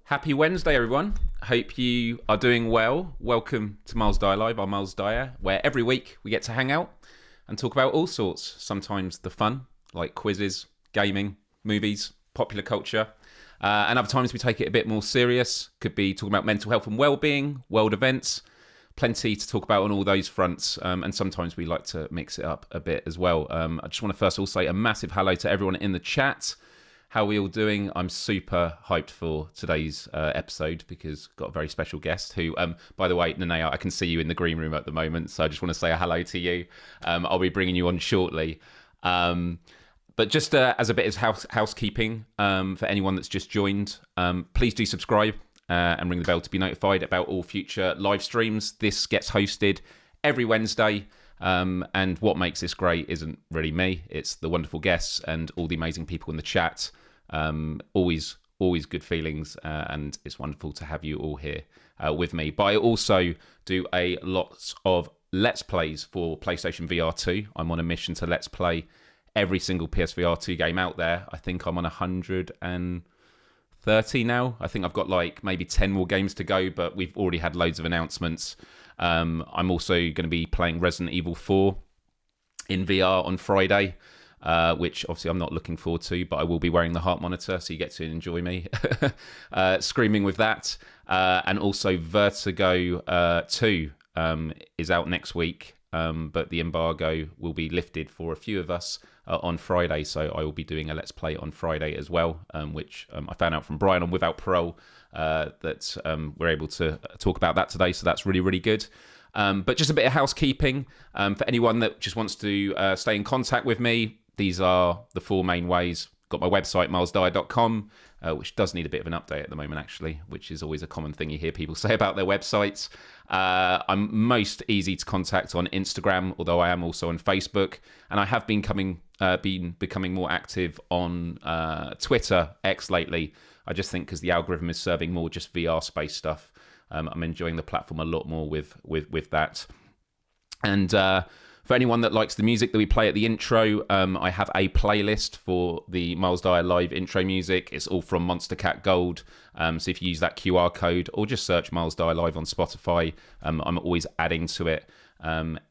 Happy Wednesday, everyone. Hope you are doing well. Welcome to Myles Dyer Live. I'm Myles Dyer, where every week we get to hang out and talk about all sorts. Sometimes the fun, like quizzes, gaming, movies, popular culture. And other times we take it a bit more serious. Could be talking about mental health and well-being, world events. Plenty to talk about on all those fronts. And sometimes we like to mix it up a bit as well. I just want to first of all say a massive hello to everyone in the chat. How are we all doing? I'm super hyped for today's episode because I've got a very special guest who, by the way, Nanea, I can see you in the green room at the moment, so I just want to say a hello to you. I'll be bringing you on shortly. But just as a bit of housekeeping for anyone that's just joined, please do subscribe and ring the bell to be notified about all future live streams. This gets hosted every Wednesday. And what makes this great isn't really me, it's the wonderful guests and all the amazing people in the chat. Always good feelings, and it's wonderful to have you all here with me. But I also do a lot of Let's Plays for PlayStation VR 2. I'm on a mission to Let's Play every single PSVR 2 game out there. I think I'm on 130 now. I think I've got like maybe 10 more games to go, but we've already had loads of announcements. I'm also going to be playing Resident Evil 4 in VR on Friday, which obviously I'm not looking forward to, but I will be wearing the heart monitor, so you get to enjoy me screaming with that. And also Vertigo 2 is out next week, but the embargo will be lifted for a few of us on Friday, so I will be doing a Let's Play on Friday as well, which I found out from Brian on Without Parole that we're able to talk about that today, so that's really, really good. But just a bit of housekeeping for anyone that just wants to stay in contact with me. These are the four main ways. Got my website, mylesdyer.com, which does need a bit of an update at the moment, actually, which is always a common thing you hear people say about their websites. I'm most easy to contact on Instagram, although I am also on Facebook, and I have been becoming more active on Twitter, X, lately. I just think because the algorithm is serving more just VR space stuff. I'm enjoying the platform a lot more with that. And for anyone that likes the music that we play at the intro, I have a playlist for the Myles Dyer Live intro music. It's all from Monster Cat Gold. So if you use that QR code or just search Myles Dyer Live on Spotify, I'm always adding to it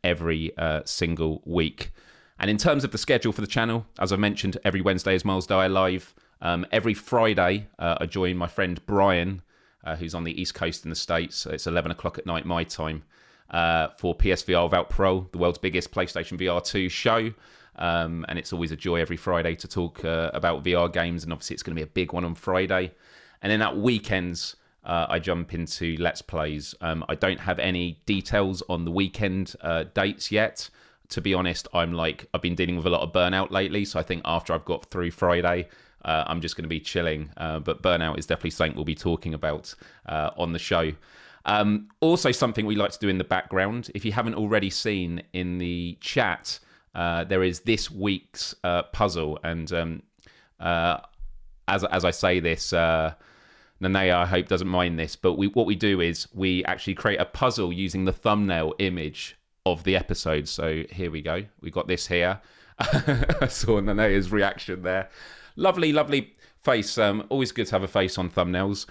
every single week. And in terms of the schedule for the channel, as I mentioned, every Wednesday is Myles Dyer Live. Every Friday, I join my friend Brian, who's on the East Coast in the States. It's 11 o'clock at night, my time, for PSVR Without Parole, the world's biggest PlayStation VR 2 show. And it's always a joy every Friday to talk about VR games. And obviously, it's going to be a big one on Friday. And then at weekends, I jump into Let's Plays. I don't have any details on the weekend dates yet. To be honest, I've been dealing with a lot of burnout lately. So I think after I've got through Friday, I'm just going to be chilling. But burnout is definitely something we'll be talking about on the show. Also, something we like to do in the background. If you haven't already seen in the chat, there is this week's puzzle. And as I say this, Nanea, I hope, doesn't mind this. But what we do is we actually create a puzzle using the thumbnail image of the episode. So here we go. We got this here. I saw Nanea's reaction there. Lovely, lovely face. Always good to have a face on thumbnails.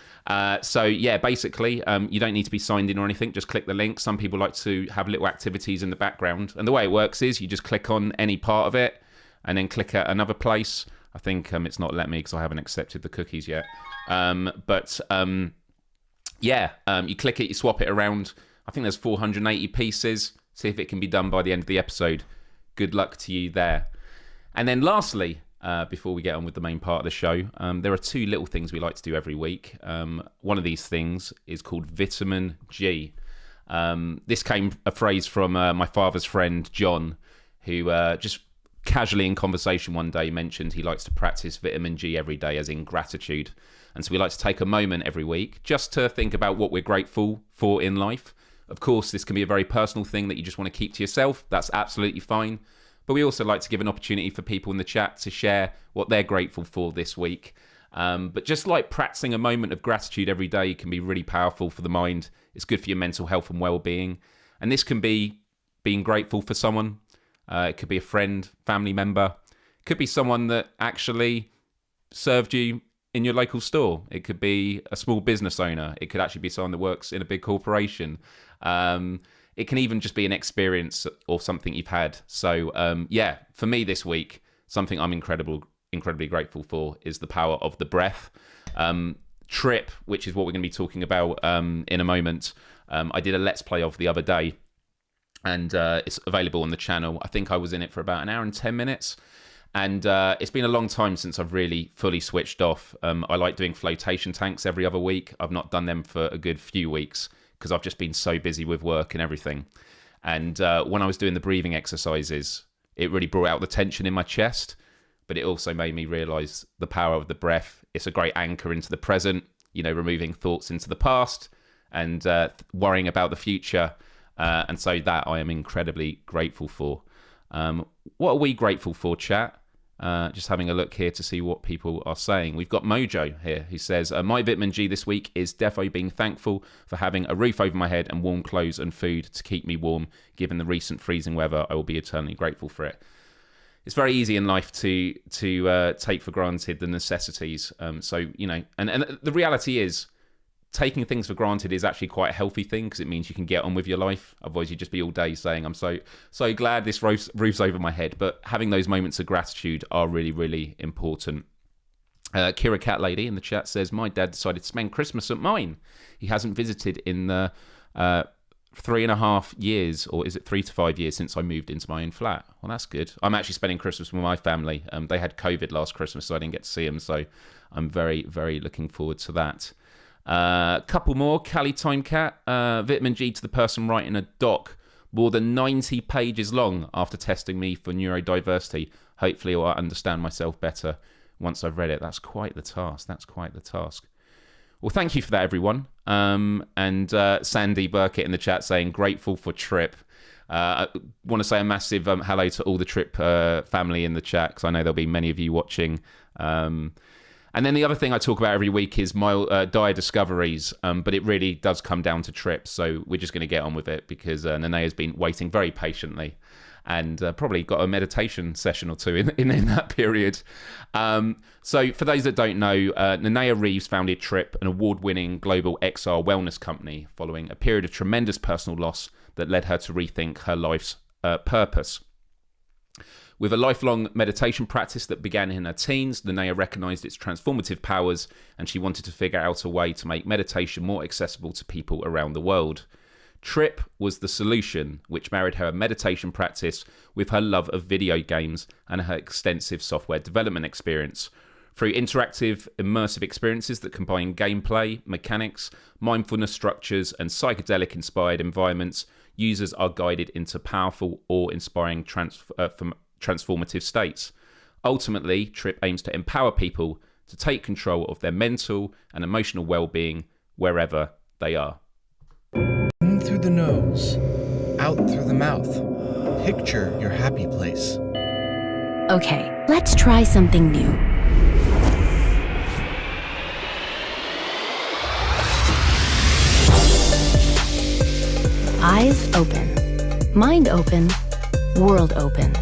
So yeah, basically, you don't need to be signed in or anything. Just click the link. Some people like to have little activities in the background. And the way it works is you just click on any part of it and then click at another place. I think it's not let me because I haven't accepted the cookies yet. You click it, you swap it around. I think there's 480 pieces. See if it can be done by the end of the episode. Good luck to you there. And then lastly, before we get on with the main part of the show, there are two little things we like to do every week. One of these things is called Vitamin G. This came a phrase from my father's friend, John, who just casually in conversation one day mentioned he likes to practice vitamin G every day, as in gratitude. And so we like to take a moment every week just to think about what we're grateful for in life. Of course, this can be a very personal thing that you just want to keep to yourself. That's absolutely fine. But we also like to give an opportunity for people in the chat to share what they're grateful for this week. But just like practicing a moment of gratitude every day can be really powerful for the mind. It's good for your mental health and well-being. And this can be being grateful for someone. It could be a friend, family member. It could be someone that actually served you in your local store. It could be a small business owner. It could actually be someone that works in a big corporation. It can even just be an experience or something you've had. So yeah, for me this week, something I'm incredibly grateful for is the power of the breath. TRIPP, which is what we're going to be talking about in a moment. I did a Let's Play of the other day, and it's available on the channel. I think I was in it for about an hour and 10 minutes. And it's been a long time since I've really fully switched off. I like doing flotation tanks every other week. I've not done them for a good few weeks because I've just been so busy with work and everything. And when I was doing the breathing exercises, it really brought out the tension in my chest, but it also made me realize the power of the breath. It's a great anchor into the present, removing thoughts into the past and worrying about the future. And so that I am incredibly grateful for. What are we grateful for, chat? Just having a look here to see what people are saying. We've got Mojo here who says, my vitamin G this week is defo being thankful for having a roof over my head and warm clothes and food to keep me warm. Given the recent freezing weather, I will be eternally grateful for it. It's very easy in life to take for granted the necessities. And the reality is, taking things for granted is actually quite a healthy thing because it means you can get on with your life. Otherwise, you'd just be all day saying, I'm so glad this roof's over my head. But having those moments of gratitude are really, really important. Kira Cat Lady in the chat says, my dad decided to spend Christmas at mine. He hasn't visited in the 3.5 years, or is it 3 to 5 years since I moved into my own flat. Well, that's good. I'm actually spending Christmas with my family. They had COVID last Christmas, so I didn't get to see them. So I'm very, very looking forward to that. Couple more. Cali Time Cat. Vitamin G to the person writing a doc more than 90 pages long after testing me for neurodiversity. Hopefully I'll understand myself better once I've read it. That's quite the task. Well, thank you for that, everyone. And Sandy Burkett in the chat saying, grateful for TRIPP. I want to say a massive hello to all the TRIPP family in the chat, because I know there'll be many of you watching. And then the other thing I talk about every week is Myles Dyer discoveries, but it really does come down to TRIPP, so we're just going to get on with it because Nanea's been waiting very patiently and probably got a meditation session or two in that period. So for those that don't know, Nanea Reeves founded TRIPP, an award-winning global XR wellness company, following a period of tremendous personal loss that led her to rethink her life's purpose. With a lifelong meditation practice that began in her teens, Nanea recognized its transformative powers, and she wanted to figure out a way to make meditation more accessible to people around the world. TRIPP was the solution, which married her meditation practice with her love of video games and her extensive software development experience. Through interactive, immersive experiences that combine gameplay, mechanics, mindfulness structures, and psychedelic-inspired environments, users are guided into powerful, awe-inspiring transformative states. Ultimately, TRIPP aims to empower people to take control of their mental and emotional well-being wherever they are. In through the nose, out through the mouth. Picture your happy place. Okay, let's try something new. Eyes open, mind open, world open.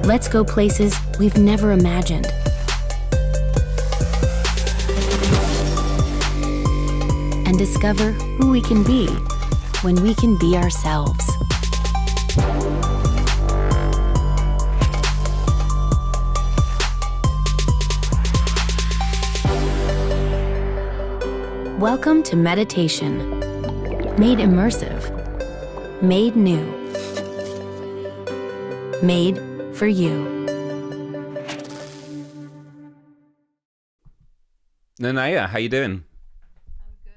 Let's go places we've never imagined. And discover who we can be when we can be ourselves. Welcome to meditation. Made immersive. Made new. Made for you. Nanea, how you doing? I'm good.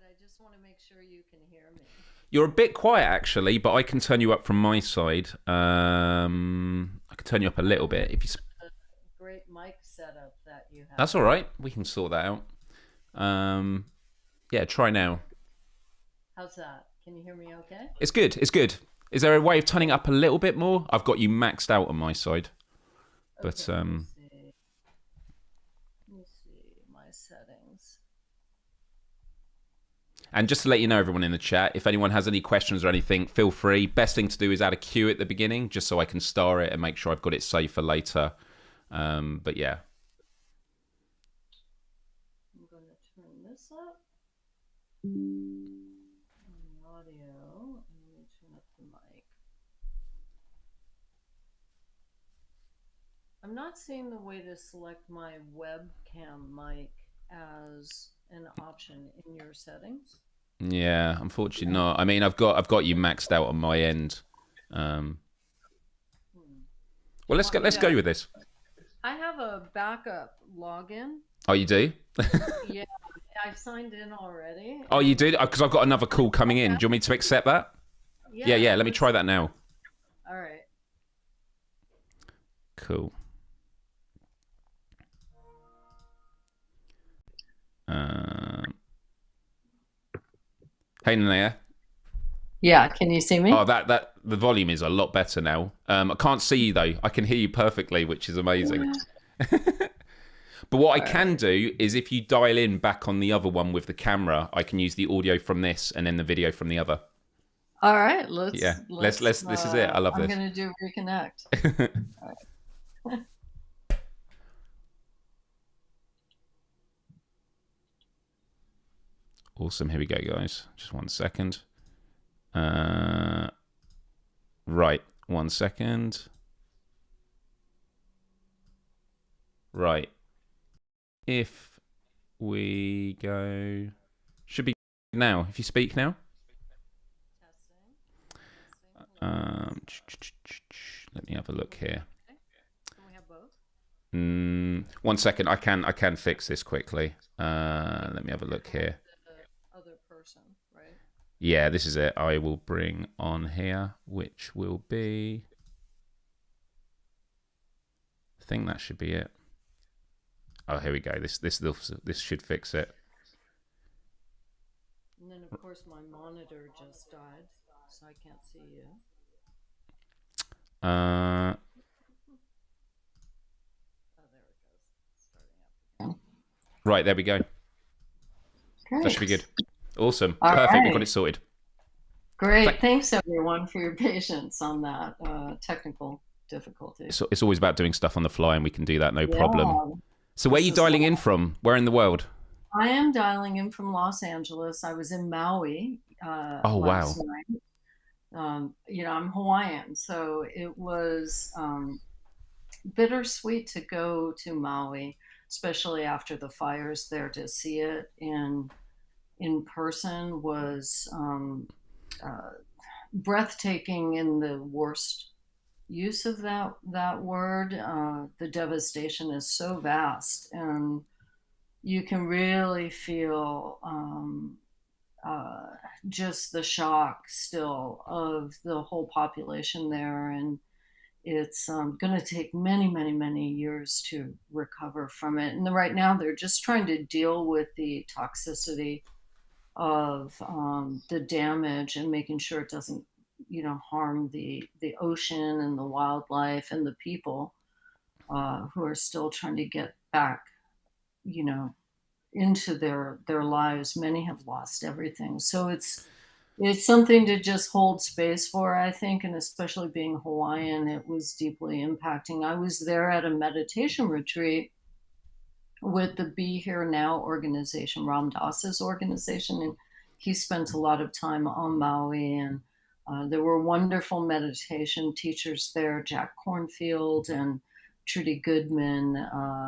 I just want to make sure you can hear me. You're a bit quiet, actually, but I can turn you up from my side. I can turn you up a little bit. If you. Great mic setup that you have. That's all right. We can sort that out. Yeah, try now. How's that? Can you hear me okay? It's good. Is there a way of turning up a little bit more? I've got you maxed out on my side. But okay, let me see my settings. And just to let you know, everyone in the chat, if anyone has any questions or anything, feel free. Best thing to do is add a queue at the beginning, just so I can star it and make sure I've got it saved for later. But yeah. I'm going to turn this up on the audio, and let me turn up the mic. I'm not seeing the way to select my webcam mic as an option in your settings. Yeah, unfortunately not. I mean, I've got you maxed out on my end. Well, let's go with this. I have a backup login. Oh, you do? Yeah, I've signed in already. Oh, you did? Because I've got another call coming in. Do you want me to accept that? Yeah. Let me try that now. All right. Cool. Hey, Nanea. Yeah, can you see me? Oh, that the volume is a lot better now. I can't see you though. I can hear you perfectly, which is amazing. But what I can do is if you dial in back on the other one with the camera, I can use the audio from this and then the video from the other. All right, let's This is it. I love this. I'm going to do reconnect. All right. Awesome. Here we go, guys. Just 1 second. Right. 1 second. Right. If we go... Should be now. If you speak now. Let me have a look here. Can we have both? 1 second. I can fix this quickly. Let me have a look here. The other person, right? Yeah, this is it. I will bring on here, which will be... I think that should be it. Oh, here we go. This should fix it. And then, of course, my monitor just died, so I can't see you. Uh, Oh, there it goes. Starting up. right, there we go. Great. That should be good. Awesome. All Perfect. right. We've got it sorted. Great. Thanks, everyone, for your patience on that technical difficulty. It's always about doing stuff on the fly, and we can do that no problem. So where are you This is dialing in from? Where in the world? I am dialing in from Los Angeles. I was in Maui Oh, last wow. night. You know, I'm Hawaiian, so it was bittersweet to go to Maui, especially after the fires there. To see it in person was breathtaking in the worst use of that word. The devastation is so vast, and you can really feel just the shock still of the whole population there. And it's going to take many, many, many years to recover from it. And right now they're just trying to deal with the toxicity of the damage and making sure it doesn't, harm the ocean and the wildlife and the people who are still trying to get back, into their lives. Many have lost everything. So it's something to just hold space for, I think, and especially being Hawaiian, it was deeply impacting. I was there at a meditation retreat with the Be Here Now organization, Ram Dass's organization, and he spent a lot of time on Maui, and there were wonderful meditation teachers there, Jack Cornfield and Trudy Goodman,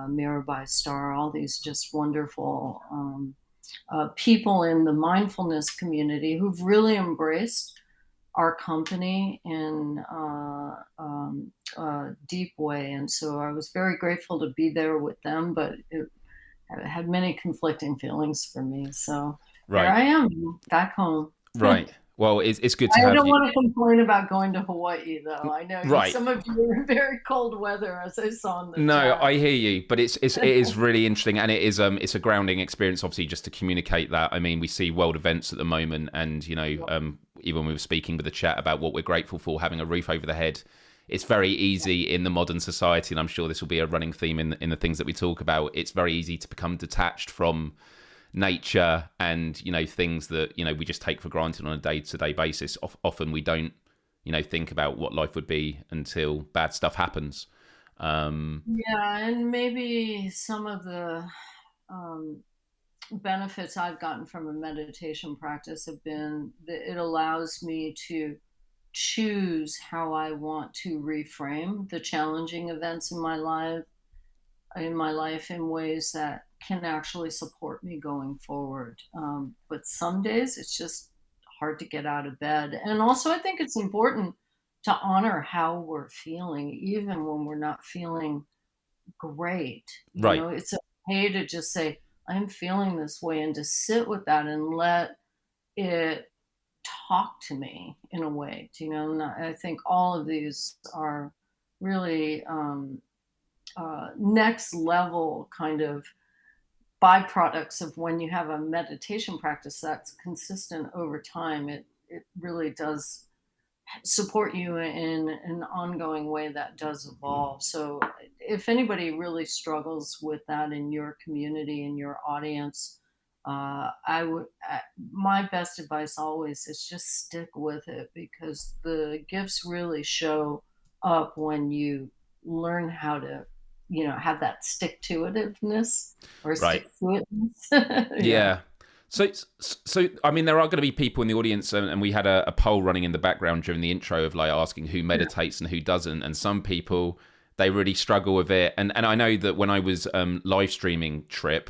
Mirabai Starr, all these just wonderful people in the mindfulness community who've really embraced our company in a deep way. And so I was very grateful to be there with them, but it had many conflicting feelings for me. So Right. Here I am back home. Right. Well, it's good to have I don't you. want to complain about going to Hawaii, though. I know Right. some of you are in very cold weather, as I saw in the No, chat. I hear you, but it is really interesting, and it's a grounding experience, obviously, just to communicate that. I mean, we see world events at the moment, and even when we were speaking with the chat about what we're grateful for, having a roof over the head, it's very easy in the modern society, and I'm sure this will be a running theme in the things that we talk about. It's very easy to become detached from nature and things that we just take for granted on a day-to-day basis. Often we don't think about what life would be until bad stuff happens. Yeah, and maybe some of the um, benefits I've gotten from a meditation practice have been that it allows me to choose how I want to reframe the challenging events in my life in ways that can actually support me going forward. But some days it's just hard to get out of bed. And also, I think it's important to honor how we're feeling, even when we're not feeling great. Right. It's okay to just say, I'm feeling this way, and to sit with that and let it talk to me in a way. I think all of these are really next level kind of byproducts of when you have a meditation practice that's consistent over time. It really does support you in an ongoing way that does evolve. So, if anybody really struggles with that in your community, in your audience, my best advice always is just stick with it, because the gifts really show up when you learn how to, have that stick to itiveness or Right. stick to itness. Yeah. Yeah. So I mean, there are going to be people in the audience, and we had a poll running in the background during the intro of like asking who meditates and who doesn't, and some people, they really struggle with it, and I know that when I was live streaming TRIPP,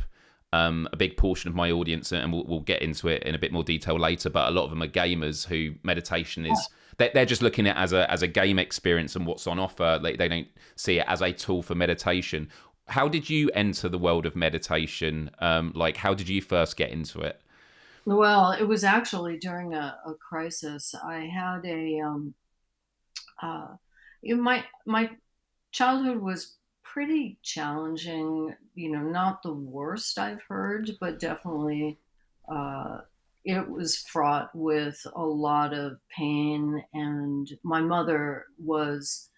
a big portion of my audience, and we'll get into it in a bit more detail later, but a lot of them are gamers who meditation is they're just looking at it as a game experience and what's on offer. They don't see it as a tool for meditation. How did you enter the world of meditation? Like, how did you first get into it? Well, it was actually during a crisis. I had uh, my childhood was pretty challenging. Not the worst I've heard, but definitely uh, it was fraught with a lot of pain. And my mother was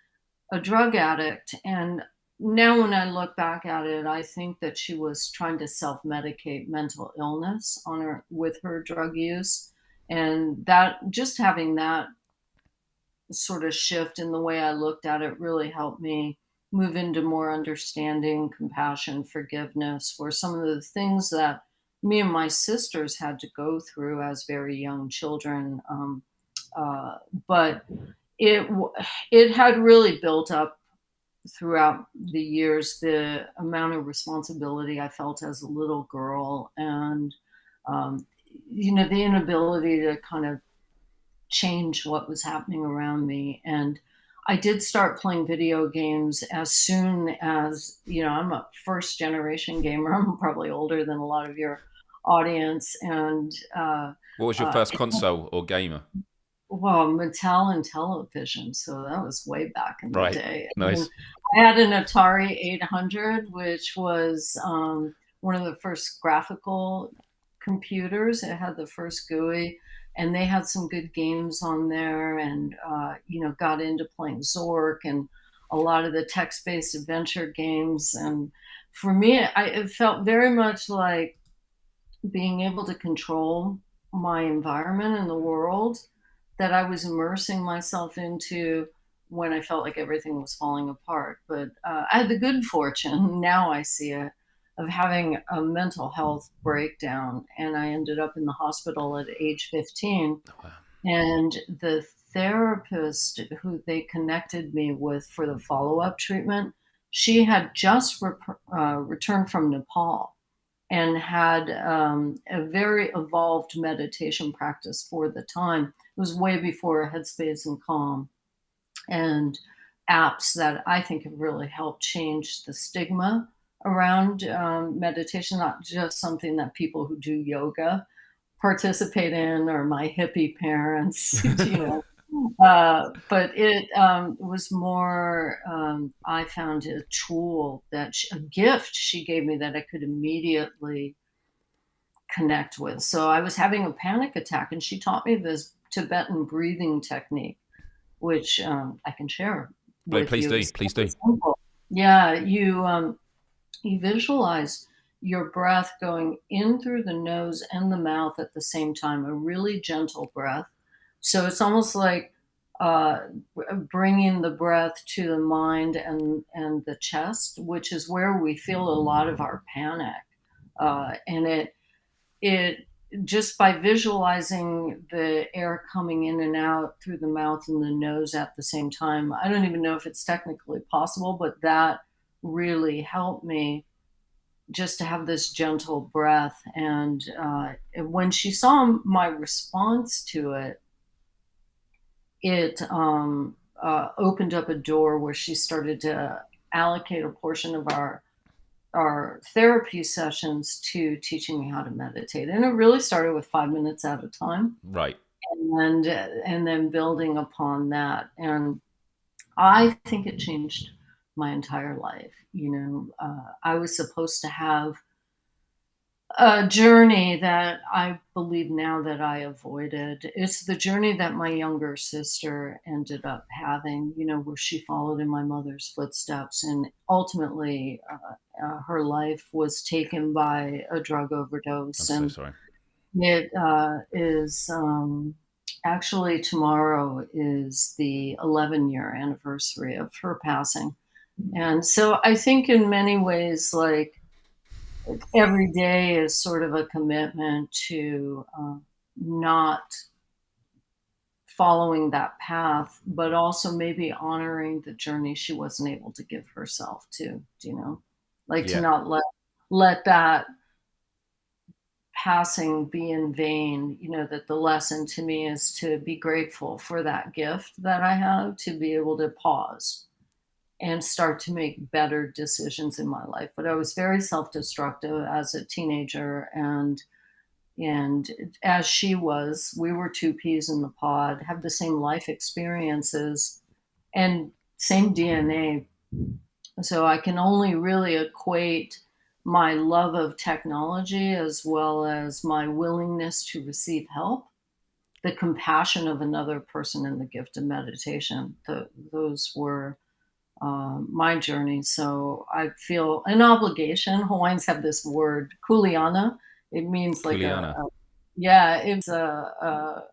a drug addict. And now when I look back at it, I think that she was trying to self-medicate mental illness on her with her drug use. And that, just having that sort of shift in the way I looked at it, really helped me move into more understanding, compassion, forgiveness for some of the things that me and my sisters had to go through as very young children. Uh, but it it had really built up throughout the years, the amount of responsibility I felt as a little girl, and um, the inability to kind of change what was happening around me. And I did start playing video games as soon as, I'm a first generation gamer. I'm probably older than a lot of your audience. And What was your first console or gamer? well, Mattel and television, so that was way back in the Right. day. And Nice. I had an Atari 800, which was one of the first graphical computers. It had the first GUI, and they had some good games on there. And got into playing Zork and a lot of the text-based adventure games. And for me, it felt very much like being able to control my environment and the world that I was immersing myself into when I felt like everything was falling apart. But I had the good fortune, now I see it, of having a mental health breakdown. And I ended up in the hospital at age 15. And the therapist who they connected me with for the follow up treatment, she had just returned from Nepal and had a very evolved meditation practice for the time. It was way before Headspace and Calm, and apps that I think have really helped change the stigma around meditation, not just something that people who do yoga participate in, or my hippie parents, but it was more, I found a tool a gift she gave me that I could immediately connect with. So I was having a panic attack, and she taught me this Tibetan breathing technique, which I can share No, with please you. do. It's Please really do. simple. Yeah, you visualize your breath going in through the nose and the mouth at the same time, a really gentle breath. So it's almost like uh, bringing the breath to the mind and the chest, which is where we feel a lot of our panic. And it just by visualizing the air coming in and out through the mouth and the nose at the same time, I don't even know if it's technically possible, but that really helped me just to have this gentle breath. And when she saw my response to it, it opened up a door where she started to allocate a portion of our therapy sessions to teaching me how to meditate. And it really started with 5 minutes at a time, Right. and then building upon that. And I think it changed my entire life. I was supposed to have a journey that I believe now that I avoided. It's the journey that my younger sister ended up having, where she followed in my mother's footsteps, and ultimately her life was taken by a drug I'm overdose. so And sorry. it is actually tomorrow is the 11-year anniversary of her passing. And so I think in many ways, like, every day is sort of a commitment to not following that path, but also maybe honoring the journey she wasn't able to give herself to, like, to Yeah. not let that passing be in vain. That the lesson to me is to be grateful for that gift that I have, to be able to pause and start to make better decisions in my life. But I was very self-destructive as a teenager, and as she was, we were two peas in the pod, have the same life experiences and same DNA. So I can only really equate my love of technology as well as my willingness to receive help, the compassion of another person, and the gift of meditation. Those were my journey. So I feel an obligation. Hawaiians have this word, kuleana. It means like Kuleana. yeah, it's kind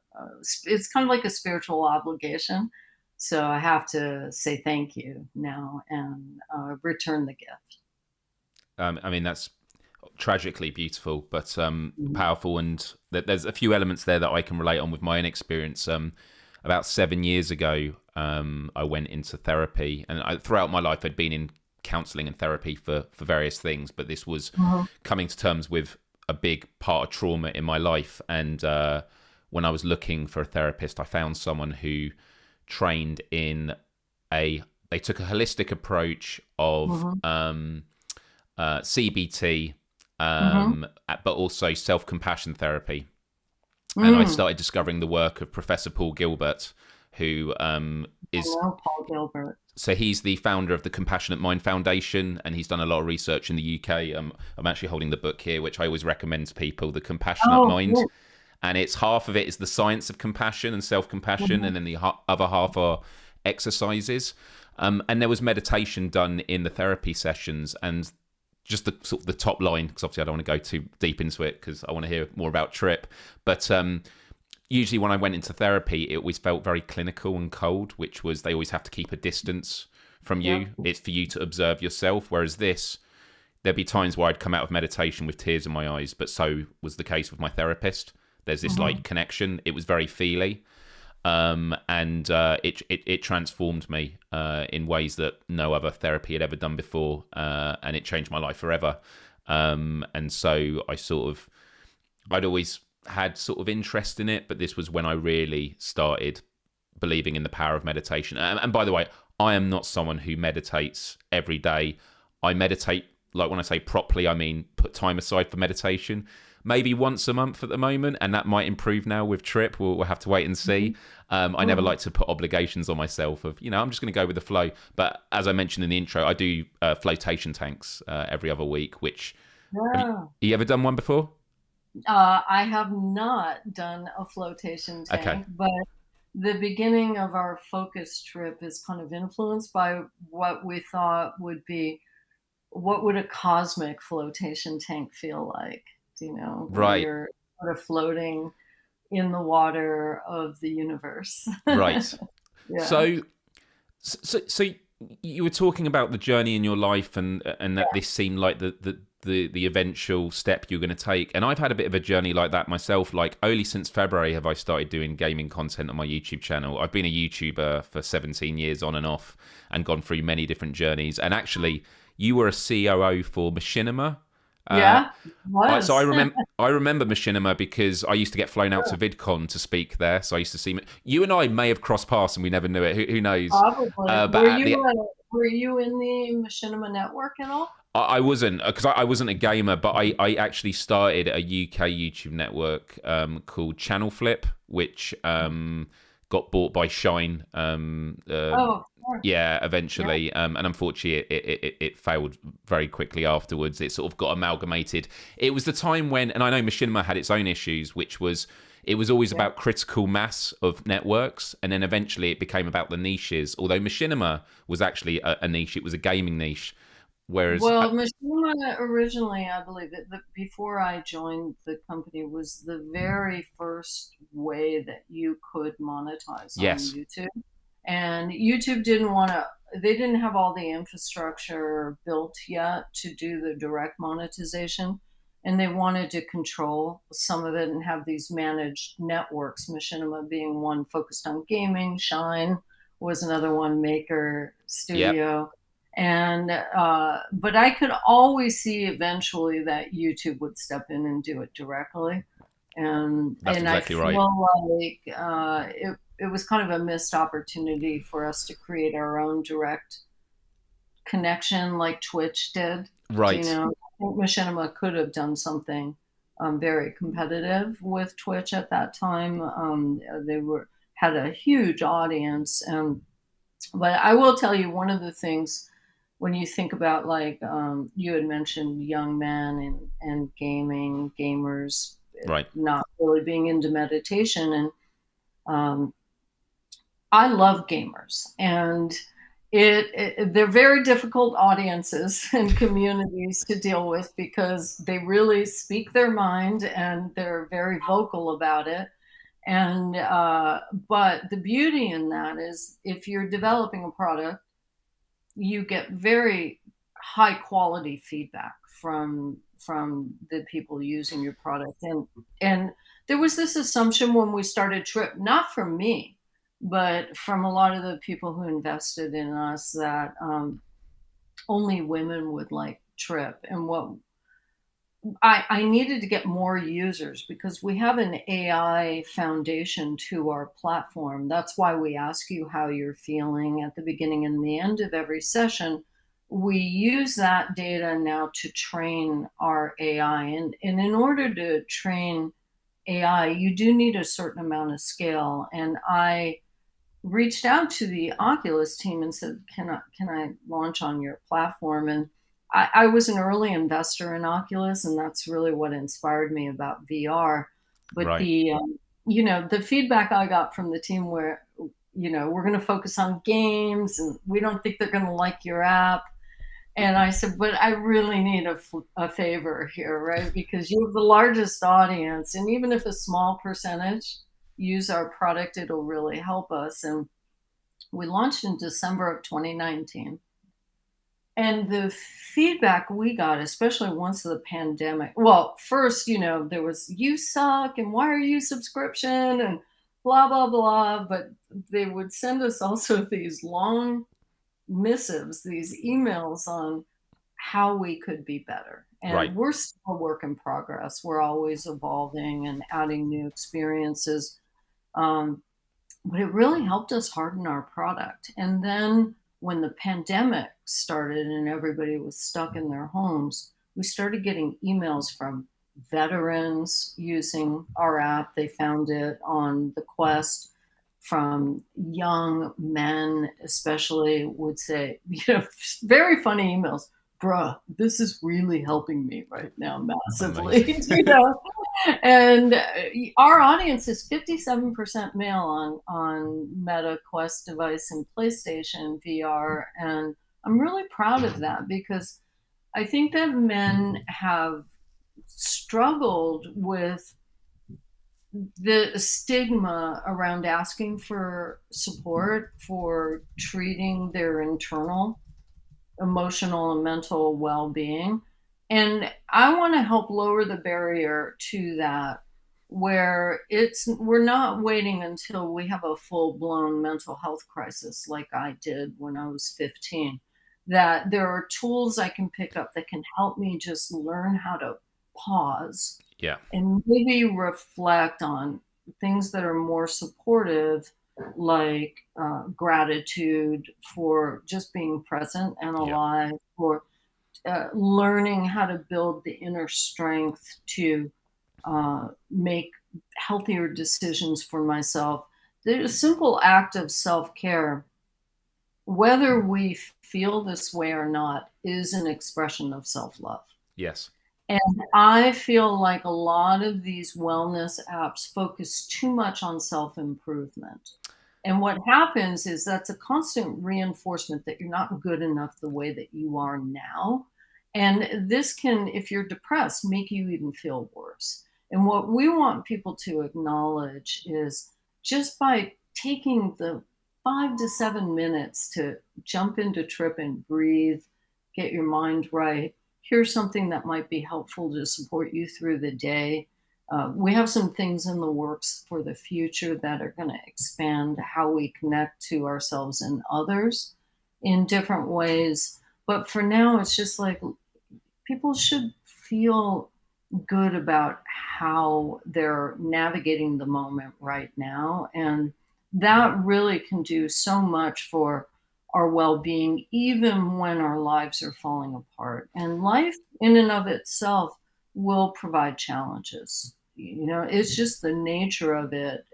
of like a spiritual obligation. So I have to say thank you now and return the gift. I mean, that's tragically beautiful, but Mhm. powerful. And there's a few elements there that I can relate on with my own experience. About 7 years ago, I went into therapy, and throughout my life, I'd been in counselling and therapy for various things, but this was Mhm. coming to terms with a big part of trauma in my life. And when I was looking for a therapist, I found someone who trained in they took a holistic approach of Mhm. CBT, Mhm. but also self compassion therapy. And I Mm. started discovering the work of Professor Paul Gilbert, who I is know Paul Gilbert. so he's the founder of the Compassionate Mind Foundation, and he's done a lot of research in the UK. I'm actually holding the book here, which I always recommend to people, The Compassionate Oh, Mind. good. And it's half of it is the science of compassion and self-compassion, Mhm. and then the other half are exercises. And there was meditation done in the therapy sessions, and just the sort of the top line, because obviously I don't want to go too deep into it because I want to hear more about TRIPP. But usually when I went into therapy, it always felt very clinical and cold, which was they always have to keep a distance from Yep. you. It's for you to observe yourself. Whereas this, there'd be times where I'd come out of meditation with tears in my eyes, but so was the case with my therapist. There's this Mhm. like connection. It was very feely, and it transformed me in ways that no other therapy had ever done before, and it changed my life forever. And so I'd always had sort of interest in it, but this was when I really started believing in the power of meditation. And by the way, I am not someone who meditates every day. I meditate, like when I say properly, I mean put time aside for meditation. Maybe once a month at the moment, and that might improve now with TRIPP. We'll have to wait and see. Mhm. I never Mhm. like to put obligations on myself of, I'm just going to go with the flow. But as I mentioned in the intro, I do flotation tanks every other week, which, Yeah. you ever done one before? I have not done a flotation Okay. tank, but the beginning of our focus trip is kind of influenced by what we thought would be what would a cosmic flotation tank feel like, where Right. you're sort of floating in the water of the universe. Right. Yeah. So, so you were talking about the journey in your life, and that this seemed like the eventual step you're going to take. And I've had a bit of a journey like that myself. Like, only since February have I started doing gaming content on my YouTube channel. I've been a YouTuber for 17 years on and off, and gone through many different journeys. And actually, you were a COO for Machinima. Yeah. So Was. I remember Machinima because I used to get flown out to VidCon to speak there. So I used to see you and I may have crossed paths and we never knew it. Who knows? Probably. But at the Were you in the Machinima network at all? I wasn't, because I wasn't a gamer, but I actually started a UK YouTube network called Channel Flip, which got bought by Shine. Of course. Yeah, eventually, and unfortunately, it failed very quickly afterwards. It sort of got amalgamated. It was the time when, and I know Machinima had its own issues, which was it was always about critical mass of networks, and then eventually it became about the niches. Although Machinima was actually a niche, it was a gaming niche. Whereas, Well, Machinima originally, I believe, before I joined the company, was the very first way that you could monetize on yes, YouTube. And YouTube didn't want to, they didn't have all the infrastructure built yet to do the direct monetization. And they wanted to control some of it and have these managed networks, Machinima being one focused on gaming, Shine was another one, Maker yep, Studio. And but I could always see eventually that YouTube would step in and do it directly, that's and I exactly right. feel like it was kind of a missed opportunity for us to create our own direct connection like Twitch did. You Right, know, I think Machinima could have done something very competitive with Twitch at that time. They were had a huge audience, and but I will tell you one of the things when you think about like you had mentioned young men and gaming gamers right, not really being into meditation and um, I love gamers and they're very difficult audiences and communities to deal with because they really speak their mind and they're very vocal about it and but the beauty in that is if you're developing a product you get very high quality feedback from the people using your product and there was this assumption when we started TRIPP, not from me but from a lot of the people who invested in us that only women would like TRIPP and what I needed to get more users because we have an AI foundation to our platform. That's why we ask you how you're feeling at the beginning and the end of every session. We use that data now to train our AI. And in order to train AI, you do need a certain amount of scale. And I reached out to the Oculus team and said, can I launch on your platform? And I was an early investor in Oculus, and that's really what inspired me about VR. But right. the feedback I got from the team where, we're going to focus on games and we don't think they're going to like your app. And I said, but I really need a favor here, right? Because you have the largest audience, and even if a small percentage use our product, it'll really help us. And we launched in December of 2019. And the feedback we got, especially once the pandemic, well, first, there was you suck and why are you subscription and blah, blah, blah. But they would send us also these long missives, these emails on how we could be better. Right. And we're still a work in progress. We're always evolving and adding new experiences. But it really helped us harden our product. And then when the pandemic started and everybody was stuck in their homes, we started getting emails from veterans using our app. They found it on the Quest. From young men, especially, would say, very funny emails. Bruh, this is really helping me right now massively. And our audience is 57% male on Meta Quest device and PlayStation VR, and I'm really proud of that because I think that men have struggled with the stigma around asking for support for treating their internal emotional and mental well-being. And I want to help lower the barrier to that, where we're not waiting until we have a full-blown mental health crisis like I did when I was 15. That there are tools I can pick up that can help me just learn how to pause Yeah. and maybe reflect on things that are more supportive, like gratitude for just being present and Yeah. alive, for learning how to build the inner strength to make healthier decisions for myself. The simple act of self care, whether we feel this way or not, is an expression of self love. Yes. And I feel like a lot of these wellness apps focus too much on self improvement. And what happens is that's a constant reinforcement that you're not good enough the way that you are now. And this can, if you're depressed, make you even feel worse. And what we want people to acknowledge is just by taking the 5 to 7 minutes to jump into TRIPP and breathe, get your mind right, here's something that might be helpful to support you through the day. We have some things in the works for the future that are going to expand how we connect to ourselves and others in different ways. But for now, it's just like people should feel good about how they're navigating the moment right now. And that really can do so much for our well being, even when our lives are falling apart. And life, in and of itself, will provide challenges. You know, it's just the nature of it.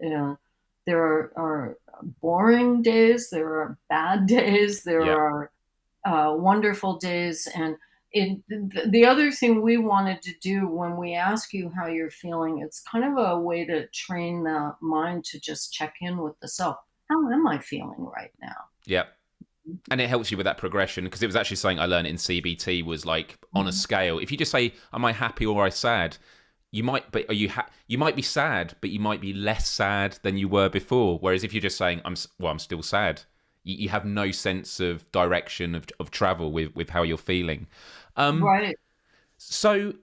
There are boring days, there are bad days, there Yeah. are wonderful days. And the other thing we wanted to do when we ask you how you're feeling, it's kind of a way to train the mind to just check in with the self. How am I feeling right now? Yeah. And it helps you with that progression, because it was actually something I learned in CBT was like on a scale. If you just say, "Am I happy or am I sad?" You might, but you might be sad, but you might be less sad than you were before. Whereas if you're just saying, "I'm still sad," you have no sense of direction of travel with how you're feeling. Right. So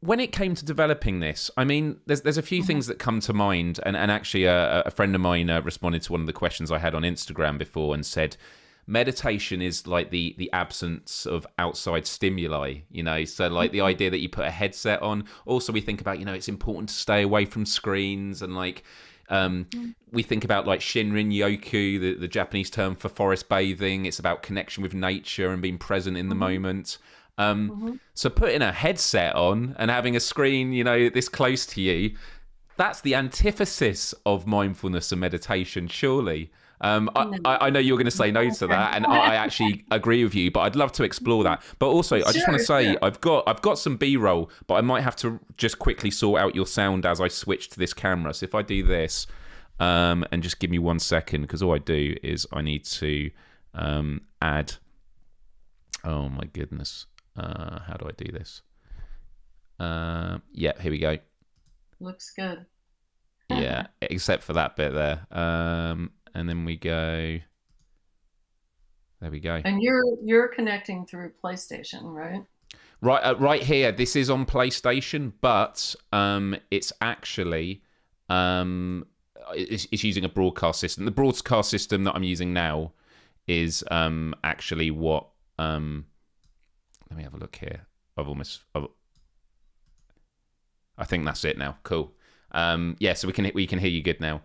when it came to developing this, I mean, there's a few things that come to mind, and actually a friend of mine responded to one of the questions I had on Instagram before and said, meditation is like the absence of outside stimuli, you know, so like the idea that you put a headset on. Also, we think about, you know, it's important to stay away from screens, and like we think about like Shinrin Yoku, the Japanese term for forest bathing. It's about connection with nature and being present in the moment. So putting a headset on and having a screen, you know, this close to you, that's the antithesis of mindfulness and meditation, surely. I know you're going to say no to that, and I actually agree with you, but I'd love to explore that. But also, I just want to say, I've got some B-roll, but I might have to just quickly sort out your sound as I switch to this camera. So if I do this, and just give me 1 second, because all I do is I need to add... Oh, my goodness. How do I do this? Yeah, here we go. Looks good. Yeah, except for that bit there. And then we go. There we go. And you're connecting through PlayStation, right? Right here. This is on PlayStation, but it's actually it's using a broadcast system. The broadcast system that I'm using now is actually what. Let me have a look here. I think that's it now. Cool. Yeah, so we can hear you good now.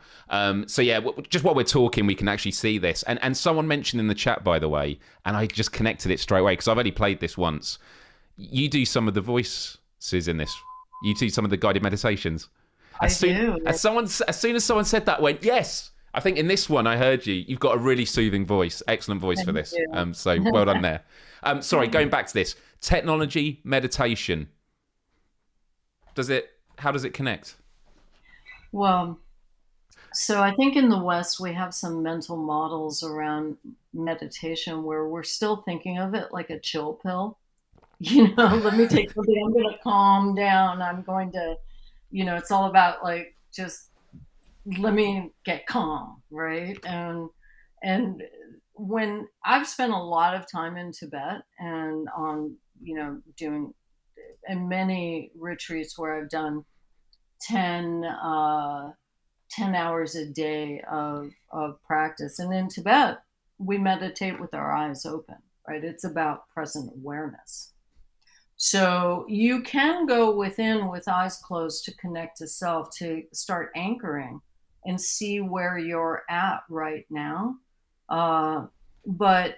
So yeah, just while we're talking, we can actually see this. And someone mentioned in the chat, by the way, and I just connected it straight away because I've only played this once. You do some of the voices in this. You do some of the guided meditations. As soon as someone said that, I went, yes. I think in this one I heard you. You've got a really soothing voice. Excellent voice for this. So well done there. Sorry, going back to this. Technology, meditation. How does it connect? Well, so I think in the West we have some mental models around meditation where we're still thinking of it like a chill pill. You know, let me take something, I'm going to calm down. I'm going to, it's all about like just let me get calm, right? And when I've spent a lot of time in Tibet and on, doing and many retreats where I've done 10 10 hours a day of practice. And in Tibet, we meditate with our eyes open, right? It's about present awareness. So you can go within with eyes closed to connect to self, to start anchoring and see where you're at right now. But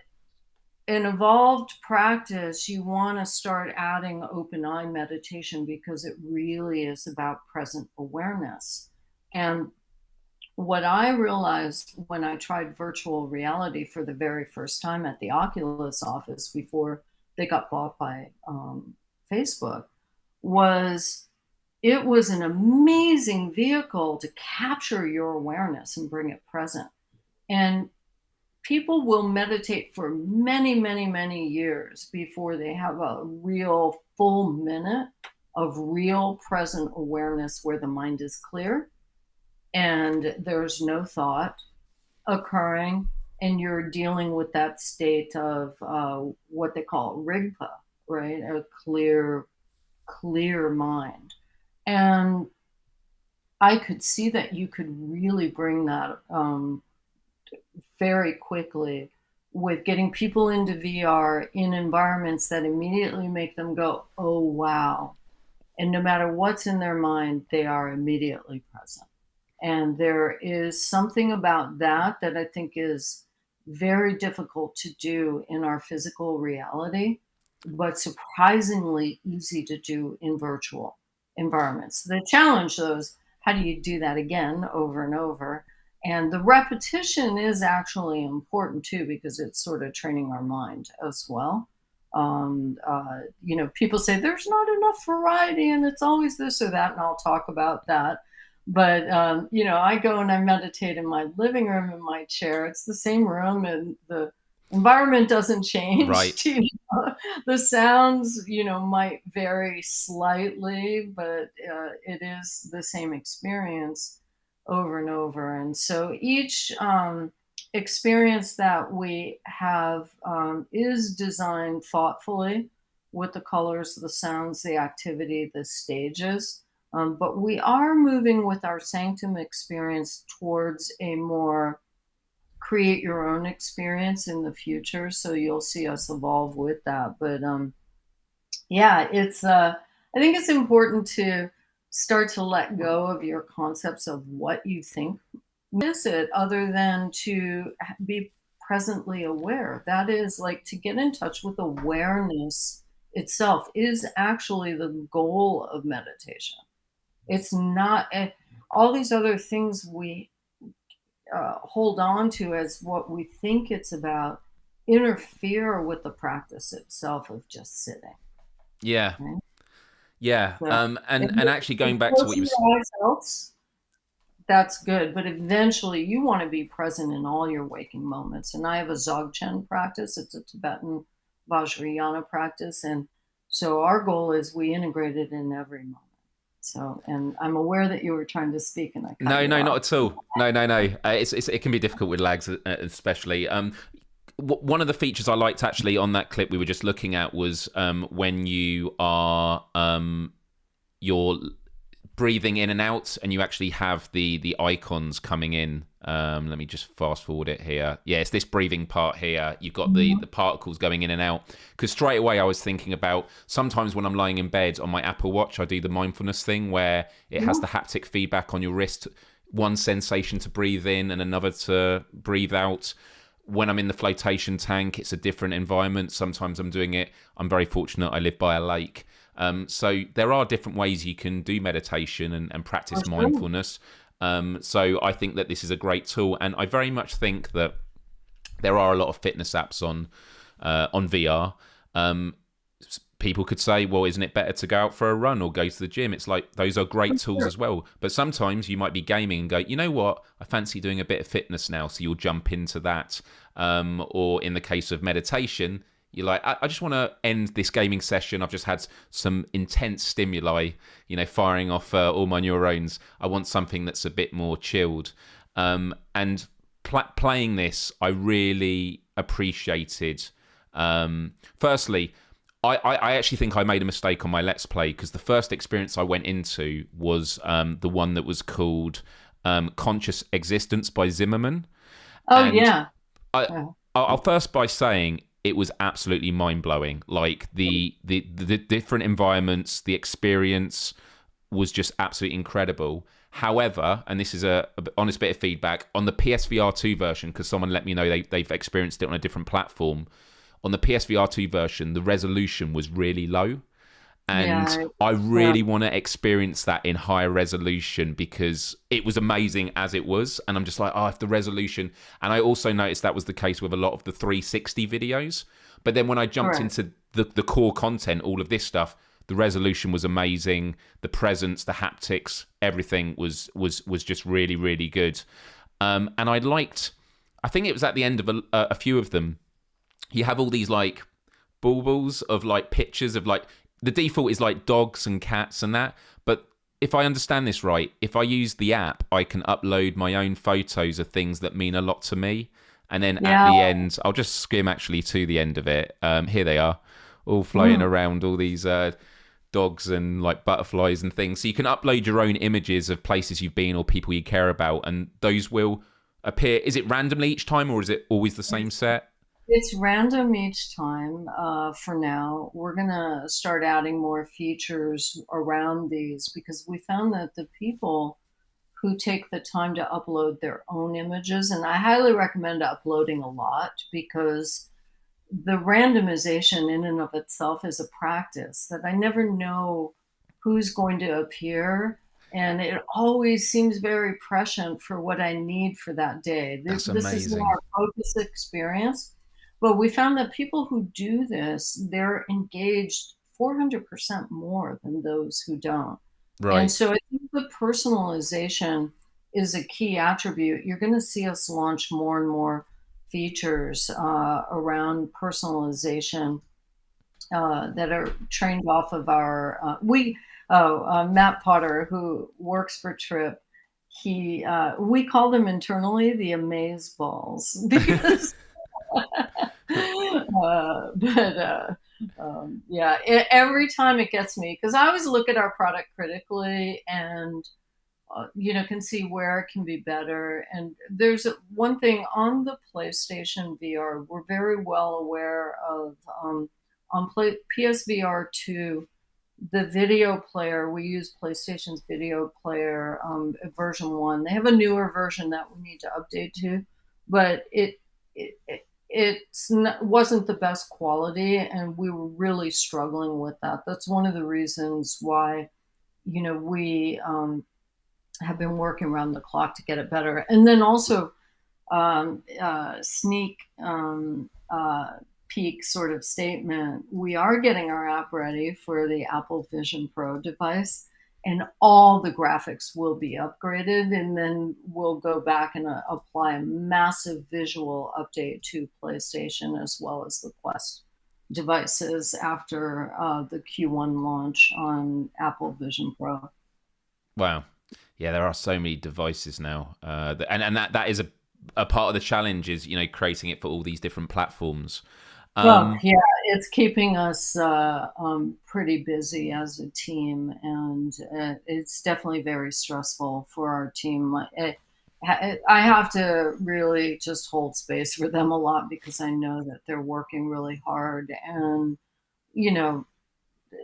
in evolved practice, you want to start adding open eye meditation because it really is about present awareness. And what I realized when I tried virtual reality for the very first time at the Oculus office before they got bought by Facebook was it was an amazing vehicle to capture your awareness and bring it present. And people will meditate for many, many, many years before they have a real full minute of real present awareness where the mind is clear and there's no thought occurring, and you're dealing with that state of what they call rigpa, right? A clear mind. And I could see that you could really bring that very quickly with getting people into VR in environments that immediately make them go, oh, wow. And no matter what's in their mind, they are immediately present. And there is something about that that I think is very difficult to do in our physical reality, but surprisingly easy to do in virtual environments. The challenge, though, is how do you do that again over and over? And the repetition is actually important too, because it's sort of training our mind as well. People say there's not enough variety and it's always this or that, and I'll talk about that. But, I go and I meditate in my living room in my chair. It's the same room and the environment doesn't change. Right. The sounds, might vary slightly, but it is the same experience over and over. And so each experience that we have is designed thoughtfully with the colors, the sounds, the activity, the stages. But we are moving with our Sanctum experience towards a more create your own experience in the future. So you'll see us evolve with that. But it's I think it's important to start to let go of your concepts of what you think is it, other than to be presently aware. That is like to get in touch with awareness itself is actually the goal of meditation. It's not all these other things we hold on to as what we think it's about interfere with the practice itself of just sitting. Yeah. Okay? Yeah. So, And actually going back to what you were saying, that's good. But eventually you want to be present in all your waking moments. And I have a Dzogchen practice. It's a Tibetan Vajrayana practice. And so our goal is we integrate it in every moment. So, and I'm aware that you were trying to speak, and I No, not at all. No. It can be difficult with lags, especially. One of the features I liked actually on that clip we were just looking at was when you are you're breathing in and out, and you actually have the icons coming in. Let me just fast forward it here. Yeah, it's this breathing part here. You've got the particles going in and out. Because straight away I was thinking about sometimes when I'm lying in bed on my Apple Watch, I do the mindfulness thing where it has the haptic feedback on your wrist. One sensation to breathe in and another to breathe out. When I'm in the flotation tank, it's a different environment. Sometimes I'm doing it. I'm very fortunate. I live by a lake. So there are different ways you can do meditation and practice mindfulness. So I think that this is a great tool, and I very much think that there are a lot of fitness apps on VR. People could say, well, isn't it better to go out for a run or go to the gym? It's like those are great tools as well. But sometimes you might be gaming and go, you know what? I fancy doing a bit of fitness now. So you'll jump into that. Or in the case of meditation, You're like, I just want to end this gaming session. I've just had some intense stimuli, firing off all my neurons. I want something that's a bit more chilled. And playing this, I really appreciated. Firstly, I actually think I made a mistake on my Let's Play, because the first experience I went into was the one that was called Conscious Existence by Zimmerman. Oh, And yeah. I'll first by saying it was absolutely mind-blowing. Like the different environments, the experience was just absolutely incredible. However, and this is a honest bit of feedback, on the PSVR 2 version, because someone let me know they've experienced it on a different platform, on the PSVR 2 version, the resolution was really low. And I really want to experience that in higher resolution, because it was amazing as it was. And I'm just like, if the resolution... And I also noticed that was the case with a lot of the 360 videos. But then when I jumped into the core content, all of this stuff, the resolution was amazing. The presence, the haptics, everything was just really, really good. And I think it was at the end of a few of them, you have all these like baubles of like pictures of like... The default is like dogs and cats and that. But if I understand this right, if I use the app, I can upload my own photos of things that mean a lot to me. And then at the end, I'll just skim actually to the end of it. Here they are, all floating around, all these dogs and like butterflies and things. So you can upload your own images of places you've been or people you care about. And those will appear. Is it randomly each time, or is it always the same set? It's random each time for now. We're going to start adding more features around these, because we found that the people who take the time to upload their own images, and I highly recommend uploading a lot, because the randomization in and of itself is a practice that I never know who's going to appear. And it always seems very prescient for what I need for that day. That's This is amazing. more focused experience. But we found that people who do this, they're engaged 400% more than those who don't. Right. And so I think the personalization is a key attribute. You're going to see us launch more and more features around personalization that are trained off of our... Matt Potter, who works for TRIPP, we call them internally the amaze balls, because... every time it gets me, because I always look at our product critically and can see where it can be better. And there's one thing on the PlayStation VR, we're very well aware of on PSVR 2, the video player. We use PlayStation's video player version 1. They have a newer version that we need to update to, but wasn't the best quality, and we were really struggling with that. That's one of the reasons why, we have been working around the clock to get it better. And then also sneak peek sort of statement, we are getting our app ready for the Apple Vision Pro device, and all the graphics will be upgraded, and then we'll go back and apply a massive visual update to PlayStation as well as the Quest devices after the Q1 launch on Apple Vision Pro. Wow. Yeah, there are so many devices now. And that is a part of the challenge is, creating it for all these different platforms. Well, yeah, it's keeping us pretty busy as a team, and it's definitely very stressful for our team. I have to really just hold space for them a lot, because I know that they're working really hard. And,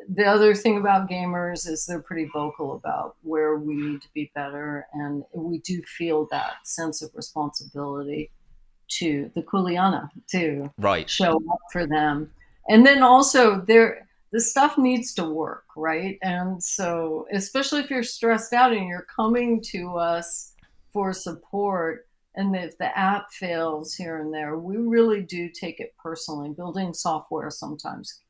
the other thing about gamers is they're pretty vocal about where we need to be better, and we do feel that sense of responsibility to the Kuleana to show up for them. And then also the stuff needs to work, right? And so, especially if you're stressed out and you're coming to us for support, and if the app fails here and there, we really do take it personally. Building software sometimes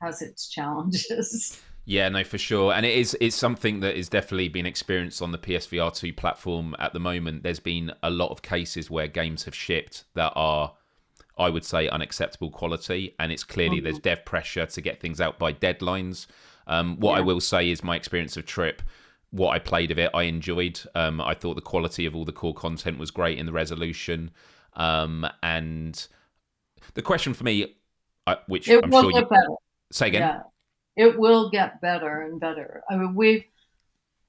has its challenges. Yeah, no, for sure. And it's something that is definitely being experienced on the PSVR 2 platform at the moment. There's been a lot of cases where games have shipped that are I would say, unacceptable quality, and it's clearly there's dev pressure to get things out by deadlines. What I will say is my experience of TRIPP, what I played of it, I enjoyed. I thought the quality of all the core content was great in the resolution. And the question for me, which It I'm will sure you get better. say again. Yeah, it will get better and better. I mean,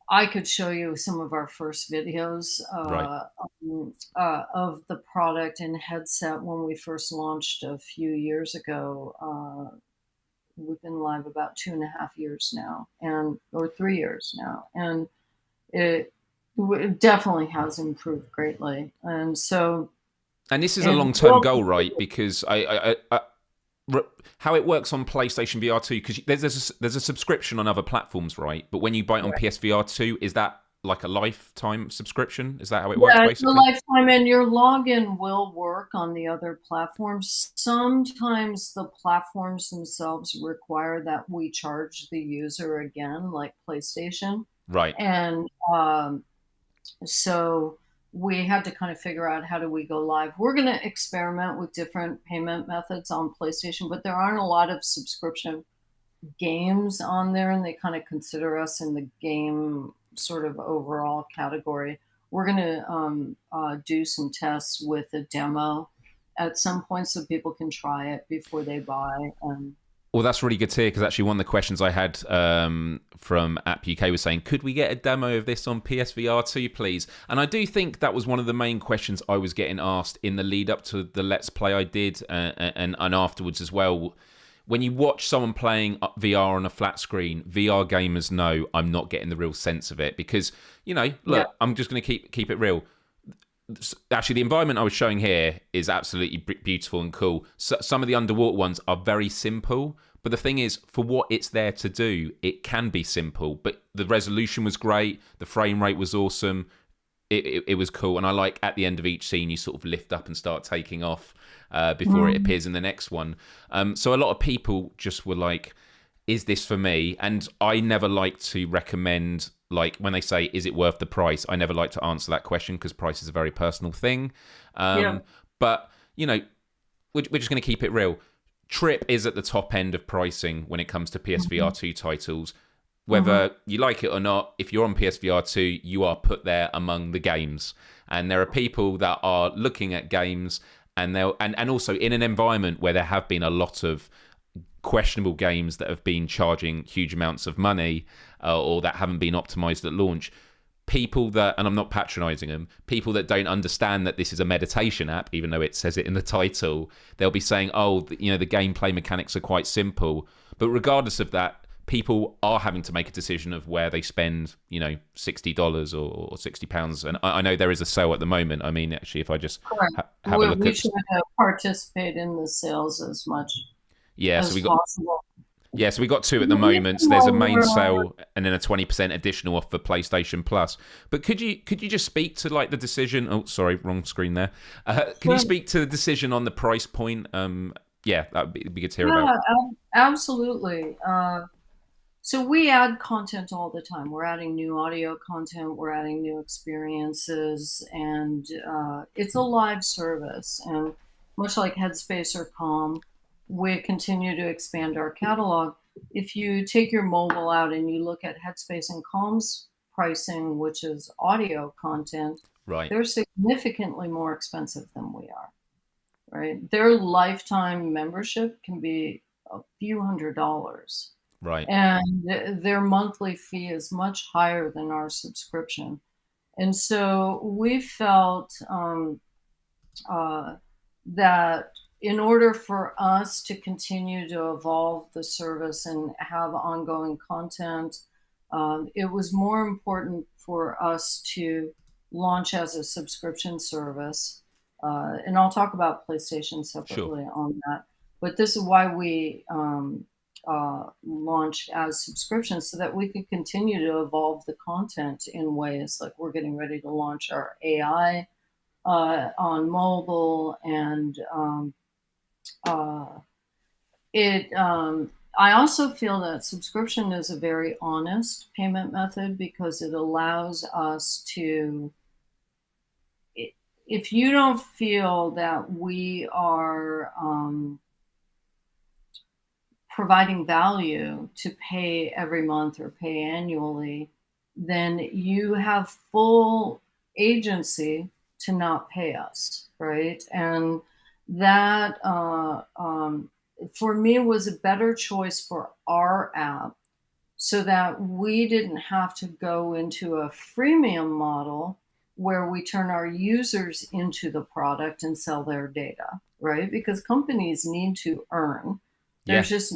I could show you some of our first videos Right. of the product and headset when we first launched a few years ago. We've been live about 2.5 years now, or 3 years now, and it definitely has improved greatly. And so, And this is a and long-term goal, right? Because how it works on PlayStation VR 2, because there's a subscription on other platforms, right? But when you buy it on PSVR 2, is that like a lifetime subscription? Is that how it works, yeah, it's a basically? lifetime, and your login will work on the other platforms. Sometimes the platforms themselves require that we charge the user again, like PlayStation. Right. And so we had to kind of figure out, how do we go live. We're going to experiment with different payment methods on PlayStation, but there aren't a lot of subscription games on there, and they kind of consider us in the game sort of overall category. We're going to do some tests with a demo at some point so people can try it before they buy. Well, that's really good to hear, because actually one of the questions I had from App UK was saying, could we get a demo of this on PSVR 2, please? And I do think that was one of the main questions I was getting asked in the lead up to the Let's Play I did, and afterwards as well. When you watch someone playing VR on a flat screen, VR gamers know I'm not getting the real sense of it, because, look, Yeah. I'm just going to keep it real. Actually, the environment I was showing here is absolutely beautiful and cool. So, some of the underwater ones are very simple, but the thing is, for what it's there to do, it can be simple. But the resolution was great, the frame rate was awesome, it was cool, and I like at the end of each scene you sort of lift up and start taking off before it appears in the next one. So a lot of people just were like, is this for me? And I never like to recommend, like, when they say, is it worth the price? I never like to answer that question, because price is a very personal thing. Yeah. But, we're just going to keep it real. TRIPP is at the top end of pricing when it comes to PSVR 2 titles. Whether you like it or not, if you're on PSVR 2, you are put there among the games. And there are people that are looking at games, and also in an environment where there have been a lot of questionable games that have been charging huge amounts of money, or that haven't been optimized at launch. People that, and I'm not patronizing them, people that don't understand that this is a meditation app, even though it says it in the title, they'll be saying, oh, the gameplay mechanics are quite simple. But regardless of that, people are having to make a decision of where they spend, $60 or £60. And I know there is a sale at the moment. I mean, actually, if I just have a look We at... should participate in the sales as much Yeah, as possible. So we got two at the moment. So there's a main sale and then a 20% additional off for PlayStation Plus. But could you just speak to, like, the decision? Oh, sorry, wrong screen there. Can you speak to the decision on the price point? Yeah, that'd be good to hear about. Absolutely. So we add content all the time. We're adding new audio content. We're adding new experiences, and it's a live service. And much like Headspace or Calm, we continue to expand our catalog. If you take your mobile out and you look at Headspace and Calm's pricing, which is audio content, Right. they're significantly more expensive than we are, right? Their lifetime membership can be a few $100s. Right. And their monthly fee is much higher than our subscription. And so we felt that in order for us to continue to evolve the service and have ongoing content, it was more important for us to launch as a subscription service. And I'll talk about PlayStation separately on that. But this is why we launched as subscriptions, so that we could continue to evolve the content in ways like we're getting ready to launch our AI on mobile, and I also feel that subscription is a very honest payment method, because it allows us to if you don't feel that we are providing value to pay every month or pay annually, then you have full agency to not pay us, right? And that, for me, was a better choice for our app so that we didn't have to go into a freemium model where we turn our users into the product and sell their data, right? Because companies need to earn. Yeah. There's just,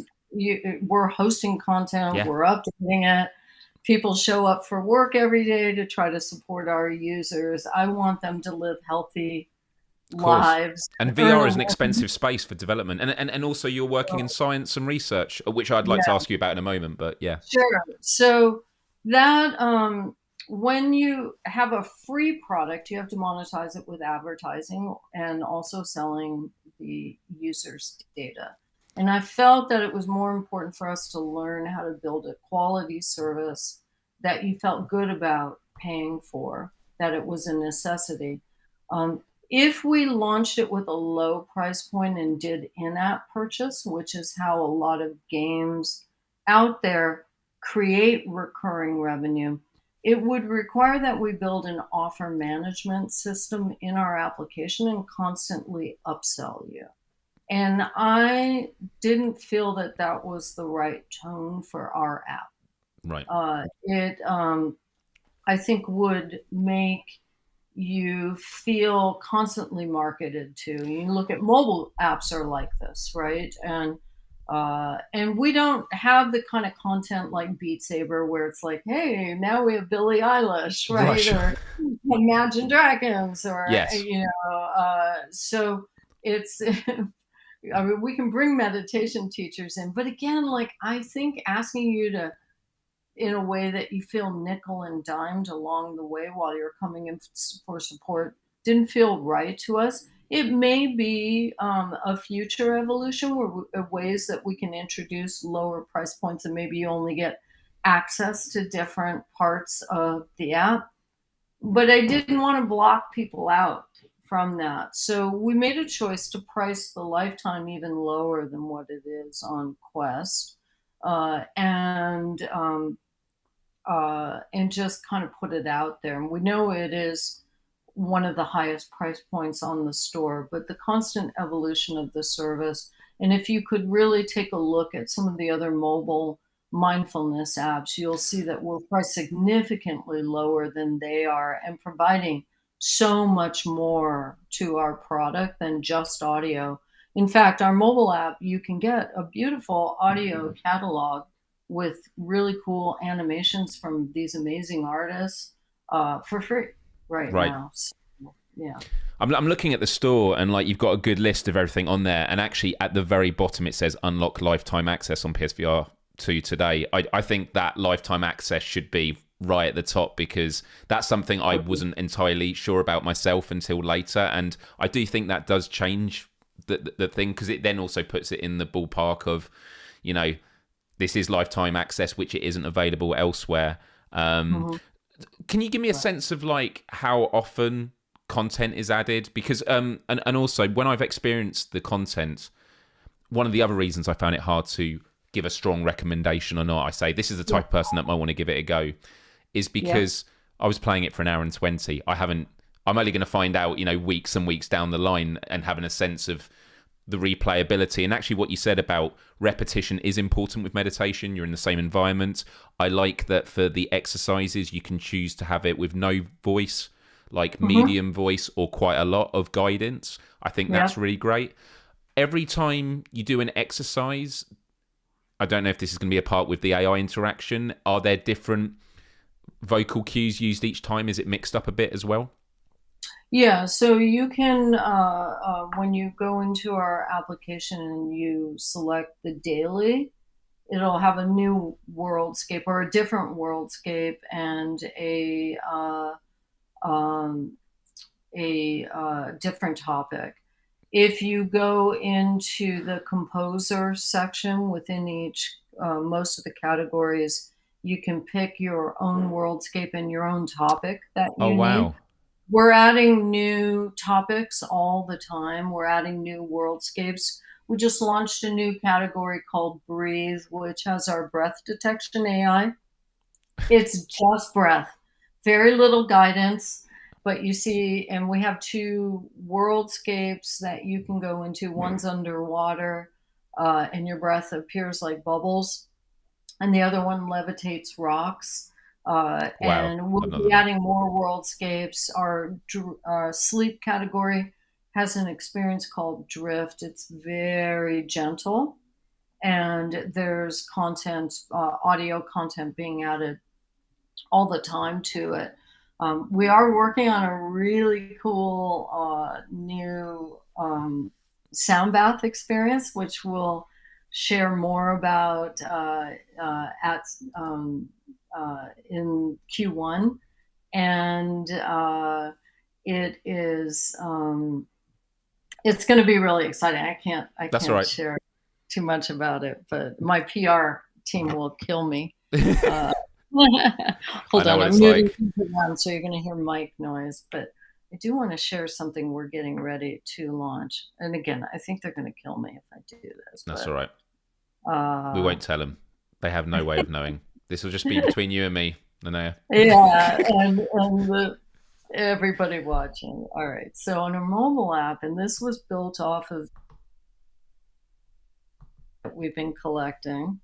we're hosting content, Yeah. we're updating it. People show up for work every day to try to support our users. I want them to live healthy Of course. lives, And earn VR a is an living. expensive space for development. And also you're working in science and research, which I'd like to Yeah. ask you about in a moment, but yeah. Sure. So that when you have a free product, you have to monetize it with advertising and also selling the user's data. And I felt that it was more important for us to learn how to build a quality service that you felt good about paying for, that it was a necessity. Um, if we launched it with a low price point and did in-app purchase, which is how a lot of games out there create recurring revenue, it would require that we build an offer management system in our application and constantly upsell you. And I didn't feel that that was the right tone for our app. Right. It, I think, would make you feel constantly marketed to. You look at mobile apps are like this, right? And we don't have the kind of content like Beat Saber where it's like, hey, now we have Billie Eilish, right? Right. Or Imagine Dragons, or Yes. so it's. I mean, we can bring meditation teachers in, but again, like I think asking you to in a way that you feel nickel and dimed along the way while you're coming in for support didn't feel right to us. It may be a future evolution where ways that we can introduce lower price points and maybe you only get access to different parts of the app. But I didn't want to block people out from that. So we made a choice to price the lifetime even lower than what it is on Quest. And just kind of put it out there. And we know it is one of the highest price points on the store, but the constant evolution of the service. And if you could really take a look at some of the other mobile mindfulness apps, you'll see that we're priced significantly lower than they are and providing so much more to our product than just audio. In fact, our mobile app, you can get a beautiful audio catalog with really cool animations from these amazing artists for free right Right. now. So, yeah. I'm looking at the store and like you've got a good list of everything on there. And actually at the very bottom, it says unlock lifetime access on PSVR 2 today. I think that lifetime access should be right at the top because that's something I wasn't entirely sure about myself until later. And I do think that does change the thing because it then also puts it in the ballpark of, you know, this is lifetime access, which it isn't available elsewhere. Mhm. Can you give me a sense of like how often content is added? Because and also when I've experienced the content, one of the other reasons I found it hard to give a strong recommendation or not, I say this is the type of person that might want to give it a go, is because I was playing it for an hour and 20. I'm only going to find out, you know, weeks and weeks down the line and having a sense of the replayability. And actually what you said about repetition is important with meditation. You're in the same environment. I like that for the exercises, you can choose to have it with no voice, like medium voice or quite a lot of guidance. I think that's really great. Every time you do an exercise, I don't know if this is going to be a part with the AI interaction. Are there different vocal cues used each time? Is it mixed up a bit as well? Yeah, so you can, when you go into our application and you select the daily, it'll have a new worldscape or a different worldscape and um, a different topic. If you go into the composer section within each, most of the categories, you can pick your own worldscape and your own topic that Oh, you need. wow. we're adding new topics all the time. We're adding new worldscapes. We just launched a new category called Breathe, which has our breath detection AI. It's just breath, very little guidance, but you see, and we have two worldscapes that you can go into. One's underwater, and your breath appears like bubbles, and the other one levitates rocks. Wow. And we'll be adding more worldscapes. Our sleep category has an experience called Drift. It's very gentle, and there's content, audio content being added all the time to it. We are working on a really cool new sound bath experience, which we'll share more about at in Q1, and it is it's going to be really exciting. I can't That's all right. share too much about it, but my PR team will kill me. Hold on, I'm moving around, so you're going to hear mic noise, but I do want to share something we're getting ready to launch. And again, I think they're going to kill me if I do this. That's all right. We won't tell them. They have no way of knowing. This will just be between you and me, Nanea. Yeah, and everybody watching. All right. So on a mobile app, and this was built off of what we've been collecting.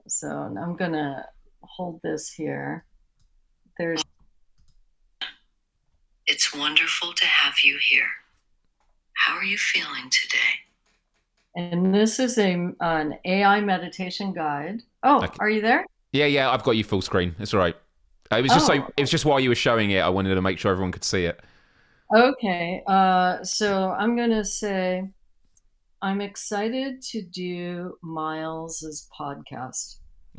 So I'm going to hold this here. It's wonderful to have you here. How are you feeling today? And this is an AI meditation guide. Oh, okay. Are you there? Yeah, I've got you full screen. It's all right. It was just while you were showing it, I wanted to make sure everyone could see it. Okay. So I'm going to say, I'm excited to do Myles's podcast.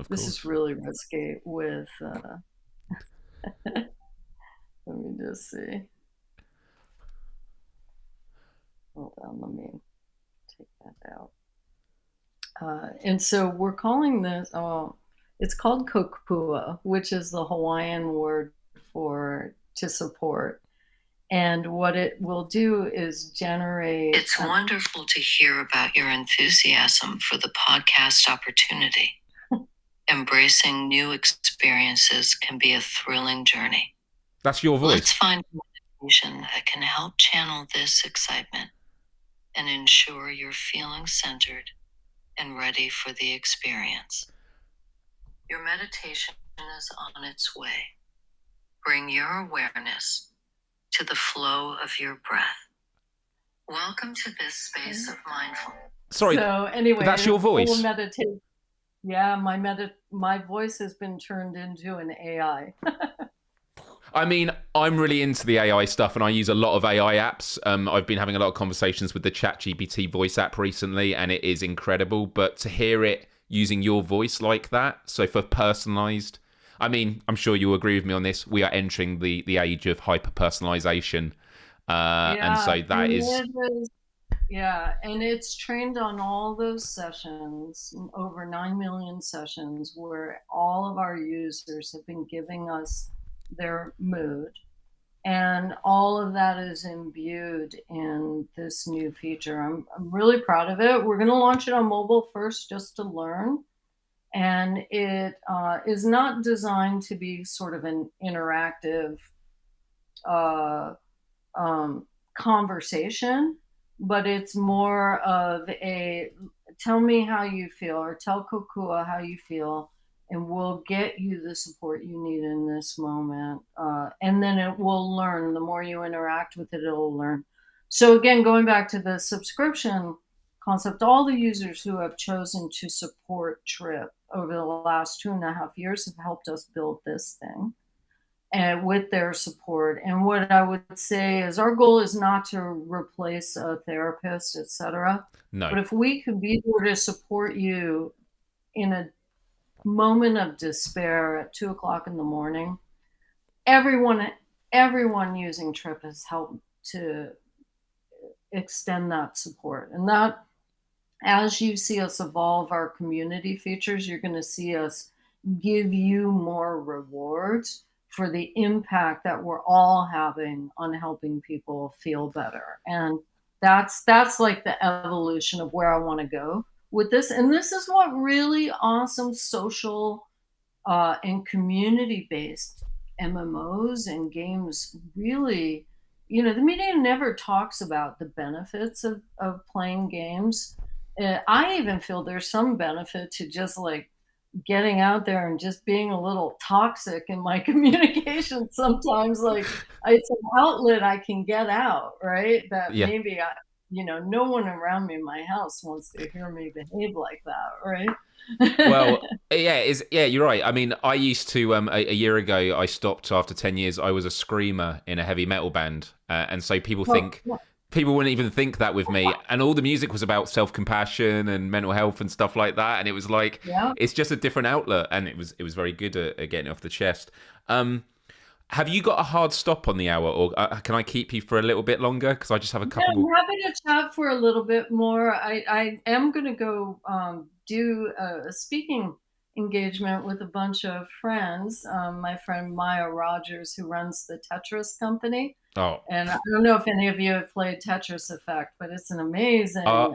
This is really risky with, let me just see. Hold on, let me take that out. And so we're calling this, it's called kokua, which is the Hawaiian word to support. And what it will do is generate... It's wonderful to hear about your enthusiasm for the podcast opportunity. Embracing new experiences can be a thrilling journey. That's your voice. Let's find a meditation that can help channel this excitement and ensure you're feeling centered and ready for the experience. Your meditation is on its way. Bring your awareness to the flow of your breath. Welcome to this space of mindfulness. Sorry, so anyway, that's your voice. Yeah, my voice has been turned into an AI. I mean, I'm really into the AI stuff, and I use a lot of AI apps. I've been having a lot of conversations with the ChatGPT voice app recently, and it is incredible. But to hear it using your voice like that, so for personalized, I mean, I'm sure you'll agree with me on this. We are entering the age of hyper personalization, and so that is. Yeah, and it's trained on all those sessions, over 9 million sessions, where all of our users have been giving us their mood. And all of that is imbued in this new feature. I'm really proud of it. We're going to launch it on mobile first just to learn. And it is not designed to be sort of an interactive conversation, but it's more of a tell me how you feel, or tell Kokua how you feel, and we'll get you the support you need in this moment. And then it will learn. The more you interact with it, it'll learn. So again, going back to the subscription concept, all the users who have chosen to support TRIPP over the last 2.5 years have helped us build this thing, and with their support. And what I would say is our goal is not to replace a therapist, etc. No. But if we could be there to support you in a moment of despair at 2:00 in the morning, everyone using TRIPP has helped to extend that support. And that, as you see us evolve our community features, you're going to see us give you more rewards for the impact that we're all having on helping people feel better. And that's like the evolution of where I want to go with this. And this is what really awesome social and community-based MMOs and games really, the media never talks about the benefits of playing games. I even feel there's some benefit to just like getting out there and just being a little toxic in my communication sometimes. Like it's an outlet I can get out, right? That Yeah. maybe no one around me in my house wants to hear me behave like that, right? Well, yeah, you're right. I mean, I used to a year ago. I stopped after 10 years. I was a screamer in a heavy metal band, and so people wouldn't even think that with me. And all the music was about self-compassion and mental health and stuff like that. And it was like, Yeah. it's just a different outlet, and it was very good at getting it off the chest. Have you got a hard stop on the hour, or can I keep you for a little bit longer? Because I just have a couple Yeah, more. I'm happy to chat for a little bit more. I am going to go do a speaking engagement with a bunch of friends. My friend Maya Rogers, who runs the Tetris company. Oh, And I don't know if any of you have played Tetris Effect, but it's an Uh, amazing, I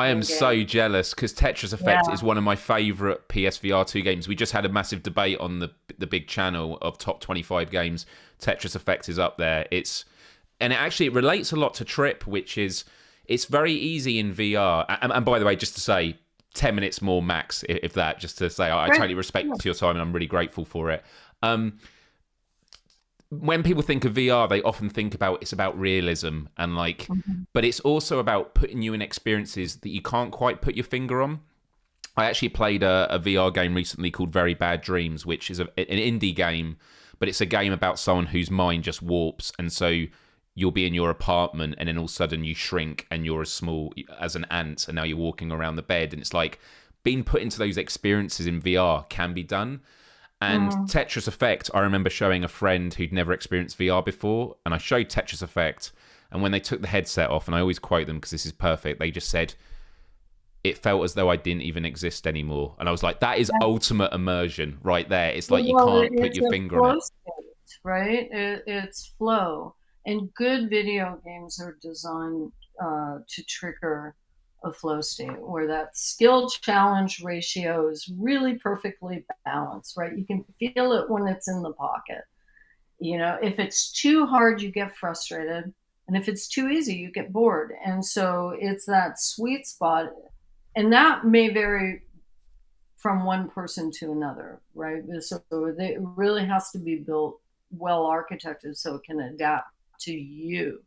am amazing so game. jealous because Tetris Effect Yeah. is one of my favourite PSVR 2 games. We just had a massive debate on the big channel of top 25 games. Tetris Effect is up there. And it relates a lot to TRIPP, which is it's very easy in VR. And by the way, just to say, 10 minutes more max, if that, just to say, I Great. totally respect your time and I'm really grateful for it. When people think of VR, they often think it's about realism and but it's also about putting you in experiences that you can't quite put your finger on. I actually played a VR game recently called Very Bad Dreams, which is an indie game, but it's a game about someone whose mind just warps. And so you'll be in your apartment and then all of a sudden you shrink and you're as small as an ant and now you're walking around the bed. And it's like being put into those experiences in VR can be done. And Tetris Effect, I remember showing a friend who'd never experienced VR before, and I showed Tetris Effect, and when they took the headset off, and I always quote them because this is perfect, they just said, it felt as though I didn't even exist anymore. And I was like, that is ultimate immersion right there. It's like you can't put your finger on it. State, right? It's flow. And good video games are designed to trigger a flow state where that skill challenge ratio is really perfectly balanced, right? You can feel it when it's in the pocket. If it's too hard, you get frustrated. And if it's too easy, you get bored. And so it's that sweet spot. And that may vary from one person to another, right? So it really has to be built well architected so it can adapt to you,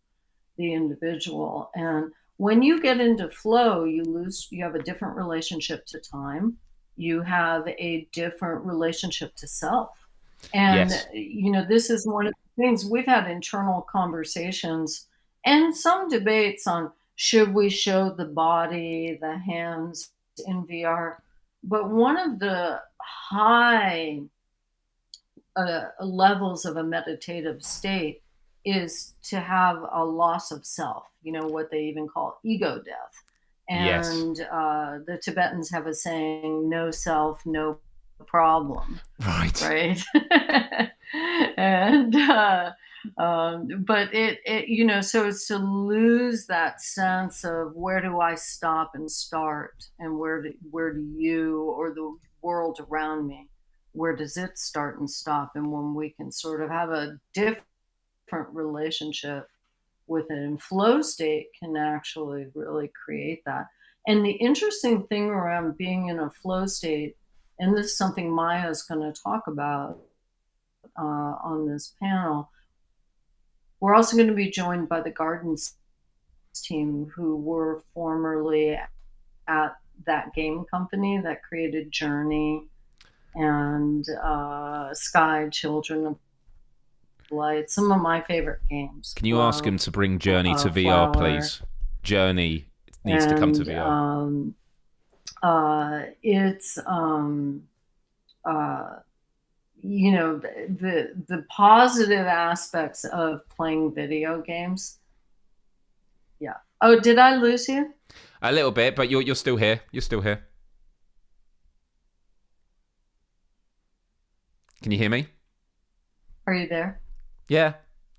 the individual. And when you get into flow, you have a different relationship to time. You have a different relationship to self. And, Yes. this is one of the things we've had internal conversations and some debates on should we show the body, the hands in VR. But one of the high levels of a meditative state is to have a loss of self, what they even call ego death. Yes. And the Tibetans have a saying, no self, no problem. Right. And, but so it's to lose that sense of where do I stop and start, and where do you or the world around me, where does it start and stop? And when we can sort of have a different relationship with it in flow state can actually really create that. And the interesting thing around being in a flow state, and this is something Maya is going to talk about on this panel, we're also going to be joined by the Gardens team, who were formerly at that game company that created Journey and Sky, Children of Light, some of my favorite games. Can you ask him to bring Journey to VR, please? Journey needs to come to VR. It's the positive aspects of playing video games. Yeah. Oh, did I lose you? A little bit, but you're still here. You're still here. Can you hear me? Are you there? Yeah.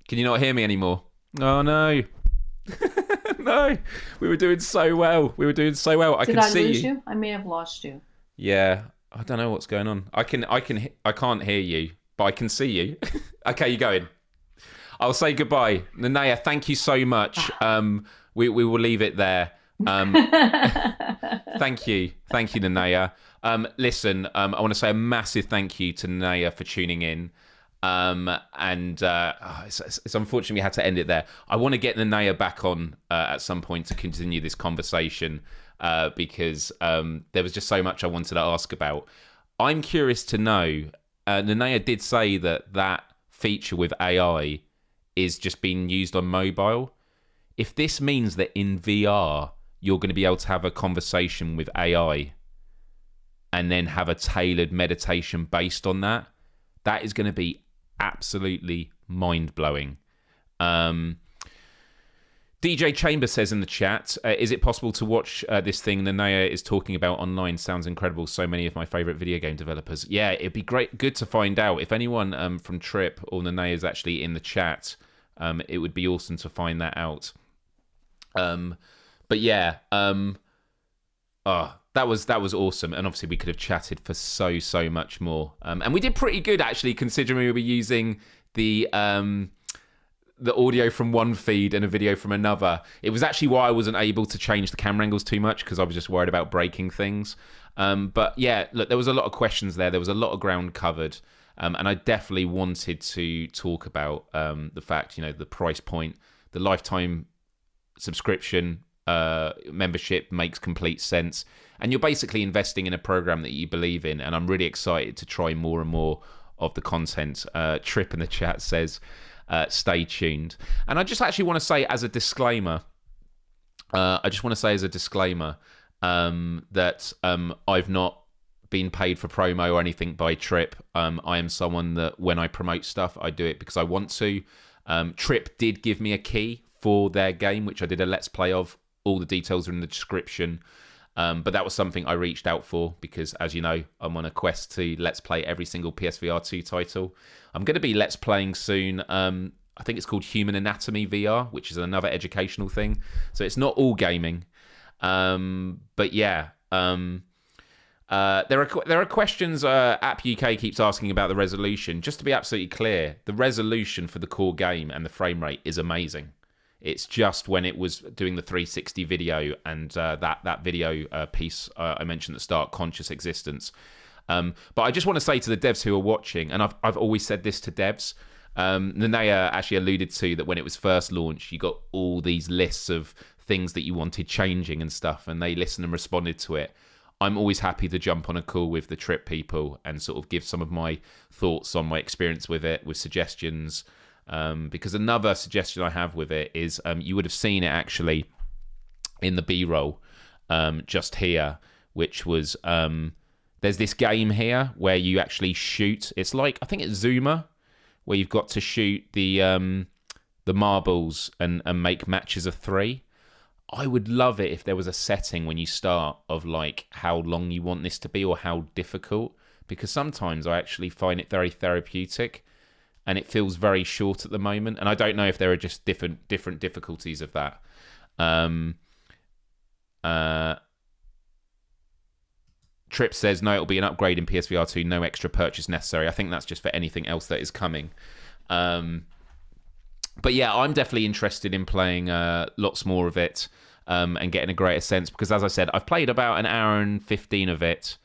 Can you not hear me anymore? Oh, no. No. We were doing so well. I Did can I see lose you. you? I may have lost you. Yeah. I don't know what's going on. I can't hear you, but I can see you. Okay, you're going. I'll say goodbye. Nanea, thank you so much. We will leave it there. Thank you, Nanea. Listen, I want to say a massive thank you to Nanea for tuning in. It's unfortunate we had to end it there. I want to get Nanea back on at some point to continue this conversation because there was just so much I wanted to ask about. I'm curious to know, Nanea did say that feature with AI is just being used on mobile. If this means that in VR, you're going to be able to have a conversation with AI and then have a tailored meditation based on that, that is going to be absolutely mind-blowing. DJ Chamber says in the chat, is it possible to watch this thing Nanea is talking about online? Sounds incredible. So many of my favourite video game developers. Yeah, it'd be good to find out. If anyone from TRIPP or Nanea is actually in the chat, it would be awesome to find that out. But yeah, that was awesome, and obviously we could have chatted for so much more. And we did pretty good actually, considering we were using the audio from one feed and a video from another. It was actually why I wasn't able to change the camera angles too much, because I was just worried about breaking things. But yeah, look, there was a lot of questions there. There was a lot of ground covered. And I definitely wanted to talk about the fact, the price point, the lifetime subscription membership makes complete sense. And you're basically investing in a program that you believe in. And I'm really excited to try more and more of the content. Tripp in the chat says, stay tuned. And I just actually want to say as a disclaimer, that I've not been paid for promo or anything by TRIPP. I am someone that when I promote stuff, I do it because I want to. TRIPP did give me a key for their game, which I did a Let's Play of. All the details are in the description. But that was something I reached out for because, as you know, I'm on a quest to Let's Play every single PSVR 2 title. I'm going to be Let's Playing soon. I think it's called Human Anatomy VR, which is another educational thing. So it's not all gaming. But yeah, there are questions. App UK keeps asking about the resolution. Just to be absolutely clear, the resolution for the core game and the frame rate is amazing. It's just when it was doing the 360 video and that video piece I mentioned at the start, Conscious Existence. But I just want to say to the devs who are watching, and I've always said this to devs, Nanea actually alluded to that when it was first launched, you got all these lists of things that you wanted changing and stuff, and they listened and responded to it. I'm always happy to jump on a call with the TRIPP people and sort of give some of my thoughts on my experience with it, with suggestions. Because another suggestion I have with it is you would have seen it actually in the B-roll just here, which was there's this game here where you actually shoot. It's like, I think it's Zuma, where you've got to shoot the marbles and make matches of 3. I would love it if there was a setting when you start of like how long you want this to be or how difficult, because sometimes I actually find it very therapeutic and it feels very short at the moment. And I don't know if there are just different difficulties of that. Tripp says, no, it'll be an upgrade in PSVR 2, no extra purchase necessary. I think that's just for anything else that is coming. But yeah, I'm definitely interested in playing lots more of it and getting a greater sense, because as I said, I've played about an hour and 15 of it.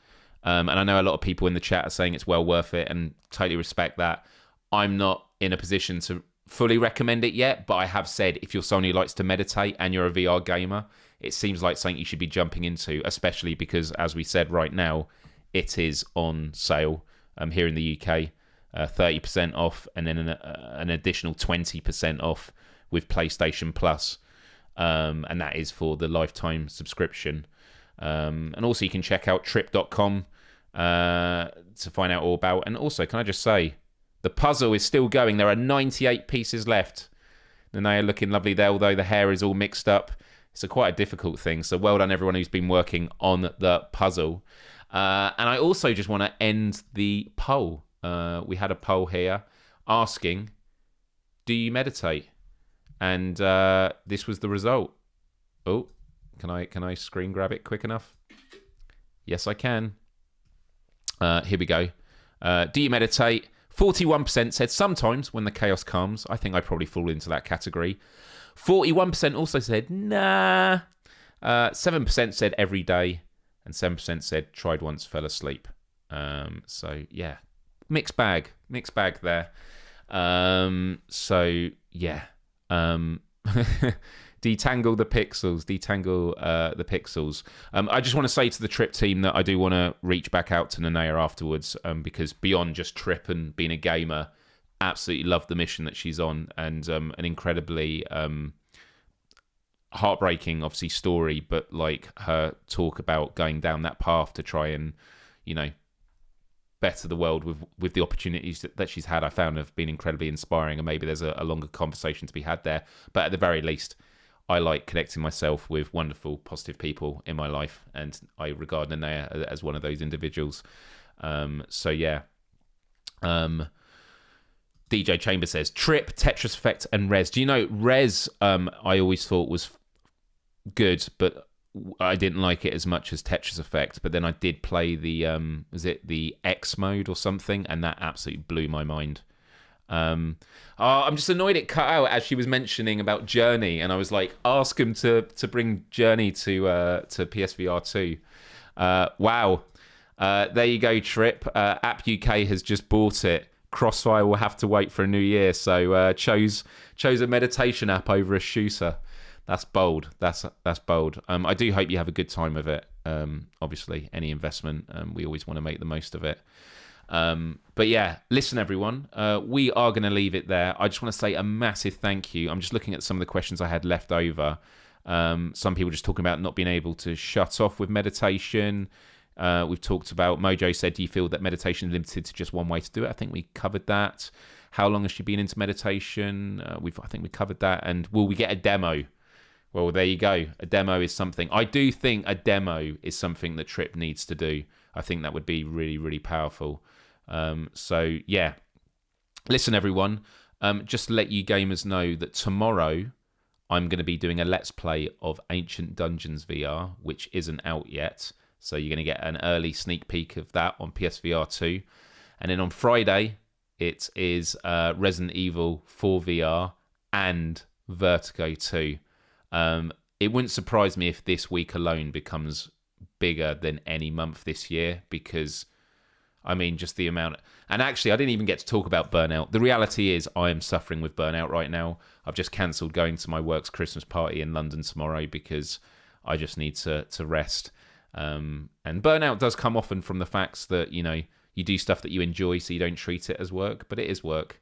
And I know a lot of people in the chat are saying it's well worth it, and totally respect that. I'm not in a position to fully recommend it yet, but I have said if you're someone who likes to meditate and you're a VR gamer, it seems like something you should be jumping into, especially because, as we said right now, it is on sale here in the UK, 30% off, and then an additional 20% off with PlayStation Plus, and that is for the lifetime subscription. And also you can check out tripp.com to find out all about. And also, can I just say, the puzzle is still going. There are 98 pieces left. Nanea looking lovely there, although the hair is all mixed up. It's quite a difficult thing. So well done, everyone who's been working on the puzzle. And I also just want to end the poll. We had a poll here. asking, do you meditate? And this was the result. Oh, can I screen grab it quick enough? Yes, I can. Here we go. Do you meditate? 41% said sometimes when the chaos comes. I think I probably fall into that category. 41% also said nah. 7% said every day. And 7% said tried once, fell asleep. So, yeah. Mixed bag there. So, yeah. Detangle the pixels. I just want to say to the TRIPP team that I do want to reach back out to Nanea afterwards, because beyond just TRIPP and being a gamer, absolutely love the mission that she's on, and an incredibly heartbreaking, obviously, story, but like her talk about going down that path to try and, better the world with the opportunities that she's had, I found have been incredibly inspiring, and maybe there's a longer conversation to be had there. But at the very least, I like connecting myself with wonderful, positive people in my life, and I regard Nanea as one of those individuals. So yeah. DJ Chamber says, TRIPP, Tetris Effect, and Res. Do you know, Res, I always thought was good, but I didn't like it as much as Tetris Effect. But then I did play the, was it the X mode or something? And that absolutely blew my mind. I'm just annoyed it cut out as she was mentioning about Journey, and I was like, ask him to bring Journey to PSVR 2. Wow. There you go, TRIPP. App UK has just bought it. Crossfire will have to wait for a new year, so chose a meditation app over a shooter. That's bold. That's bold. I do hope you have a good time with it. Obviously, any investment, we always want to make the most of it. But yeah, listen, everyone, we are going to leave it there. I just want to say a massive thank you. I'm just looking at some of the questions I had left over. Some people just talking about not being able to shut off with meditation. We've talked about, Mojo said, do you feel that meditation is limited to just one way to do it? I think we covered that. How long has she been into meditation? I think we covered that. And will we get a demo? Well, there you go. A demo is something. I do think a demo is something that TRIPP needs to do. I think that would be really, really powerful. So, yeah. Listen, everyone. Just to let you gamers know that tomorrow I'm going to be doing a Let's Play of Ancient Dungeons VR, which isn't out yet. So you're going to get an early sneak peek of that on PSVR 2. And then on Friday, it is Resident Evil 4 VR and Vertigo 2. It wouldn't surprise me if this week alone becomes bigger than any month this year, because, I mean, just the amount. And actually, I didn't even get to talk about burnout. The reality is I am suffering with burnout right now. I've just cancelled going to my work's Christmas party in London tomorrow because I just need to rest. And burnout does come often from the facts that, you do stuff that you enjoy, so you don't treat it as work, but it is work.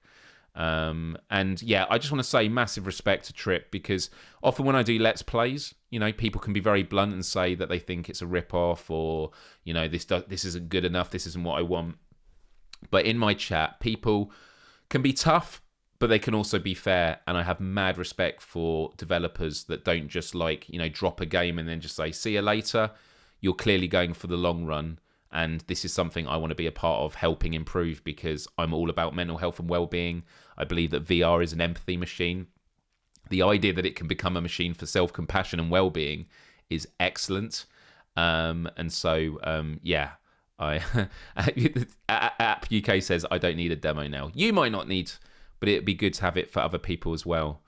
And yeah, I just want to say massive respect to TRIPP, because often when I do Let's Plays, people can be very blunt and say that they think it's a rip-off, or, this isn't good enough, this isn't what I want. But in my chat, people can be tough, but they can also be fair. And I have mad respect for developers that don't just drop a game and then just say, see you later. You're clearly going for the long run. And this is something I want to be a part of helping improve, because I'm all about mental health and well-being. I believe that VR is an empathy machine. The idea that it can become a machine for self-compassion and well-being is excellent. And so, yeah, App UK says, I don't need a demo now. You might not need, but it'd be good to have it for other people as well.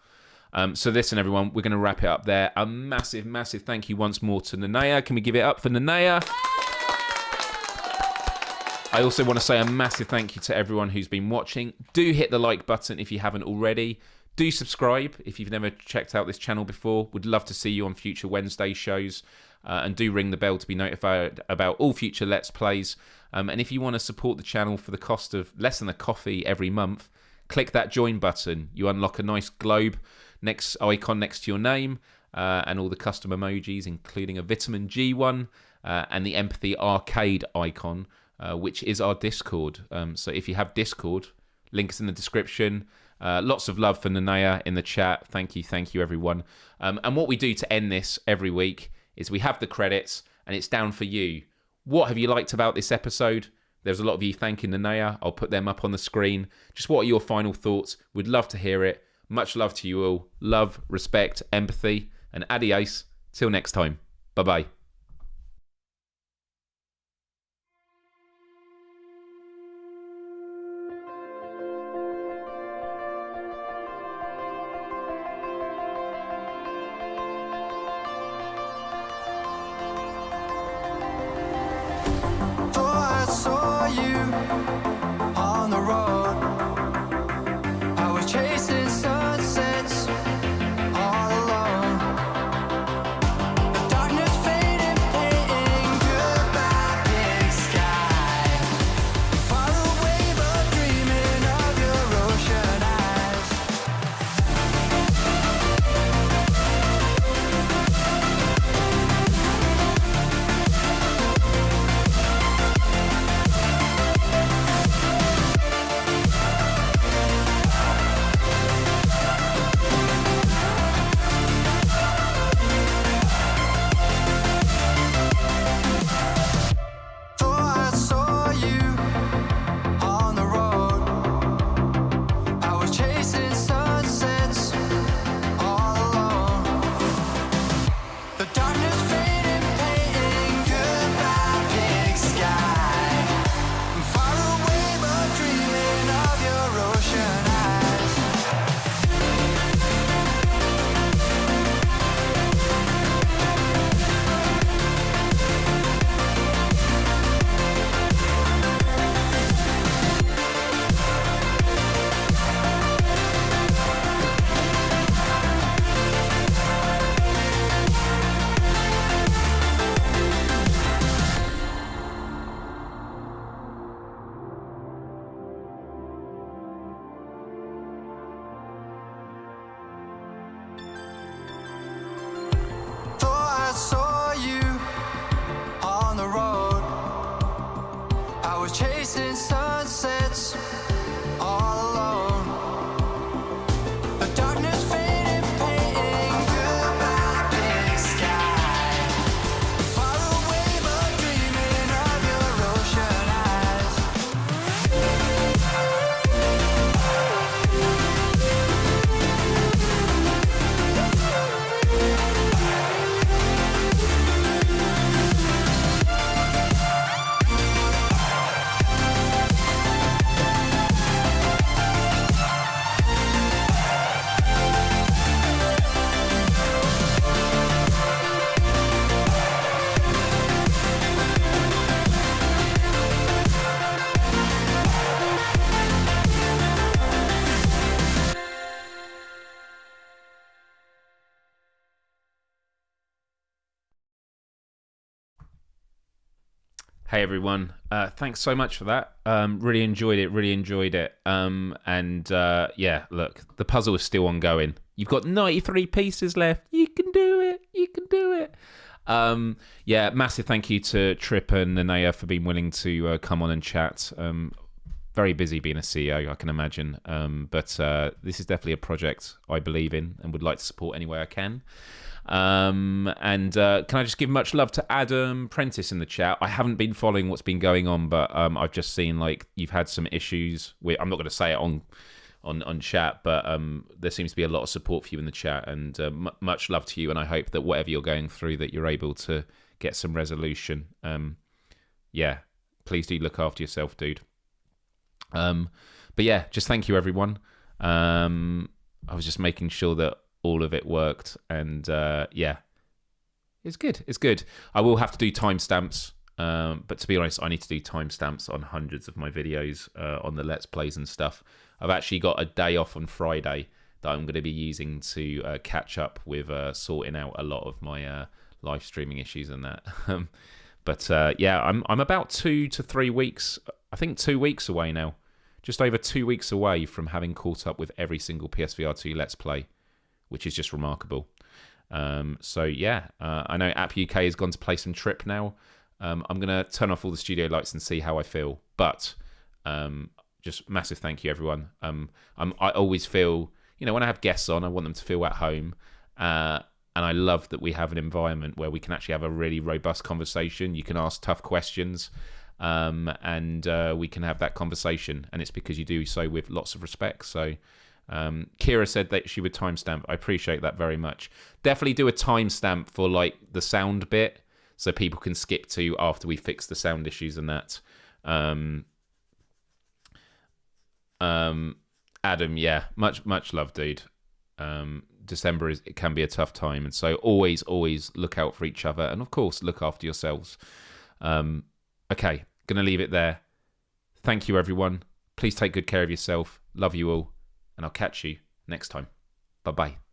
So listen, everyone, we're going to wrap it up there. A massive, massive thank you once more to Nanea. Can we give it up for Nanea? I also want to say a massive thank you to everyone who's been watching. Do hit the like button if you haven't already. Do subscribe if you've never checked out this channel before. Would love to see you on future Wednesday shows. And do ring the bell to be notified about all future Let's Plays. And if you want to support the channel for the cost of less than a coffee every month, click that join button. You unlock a nice globe icon next to your name, and all the custom emojis, including a vitamin G one, and the empathy arcade icon, which is our Discord. So if you have Discord, links in the description. Lots of love for Nanea in the chat. Thank you, everyone. And what we do to end this every week is we have the credits, and it's down for you. What have you liked about this episode? There's a lot of you thanking Nanea. I'll put them up on the screen. Just what are your final thoughts? We'd love to hear it. Much love to you all. Love, respect, empathy, and adios. Till next time. Bye-bye. Chasing sunsets all alone. The darkness fading, painting goodbye big sky. Far away but dreaming of your ocean eyes. Hey everyone, thanks so much for that. Really enjoyed it. Yeah, look, the puzzle is still ongoing. You've got 93 pieces left. You can do it. Yeah, massive thank you to TRIPP and Nanea for being willing to come on and chat. Very busy being a CEO, I can imagine. But this is definitely a project I believe in and would like to support any way I can. Can I just give much love to Adam Prentice in the chat? I haven't been following what's been going on, but I've just seen like you've had some issues with, I'm not going to say it on chat, but there seems to be a lot of support for you in the chat, and much love to you, and I hope that whatever you're going through that you're able to get some resolution. Yeah, please do look after yourself, dude. But yeah, just thank you everyone. I was just making sure that all of it worked, and yeah, it's good. I will have to do timestamps, but to be honest, I need to do timestamps on hundreds of my videos on the Let's Plays and stuff. I've actually got a day off on Friday that I'm going to be using to catch up with sorting out a lot of my live streaming issues and that. But yeah, I'm about 2 to 3 weeks, I think 2 weeks away now, just over 2 weeks away from having caught up with every single PSVR 2 Let's Play, which is just remarkable. So yeah, I know App UK has gone to play some TRIPP now. I'm going to turn off all the studio lights and see how I feel. But just massive thank you, everyone. I always feel, you know, when I have guests on, I want them to feel at home. And I love that we have an environment where we can actually have a really robust conversation. You can ask tough questions. and we can have that conversation. And it's because you do so with lots of respect. So Kira said that she would timestamp. I appreciate that very much. Definitely do a timestamp for like the sound bit, so people can skip to after we fix the sound issues and that. Adam, yeah, much love, dude. December it can be a tough time, and so always look out for each other, and of course look after yourselves. Okay, gonna leave it there. Thank you, everyone. Please take good care of yourself. Love you all, and I'll catch you next time. Bye bye.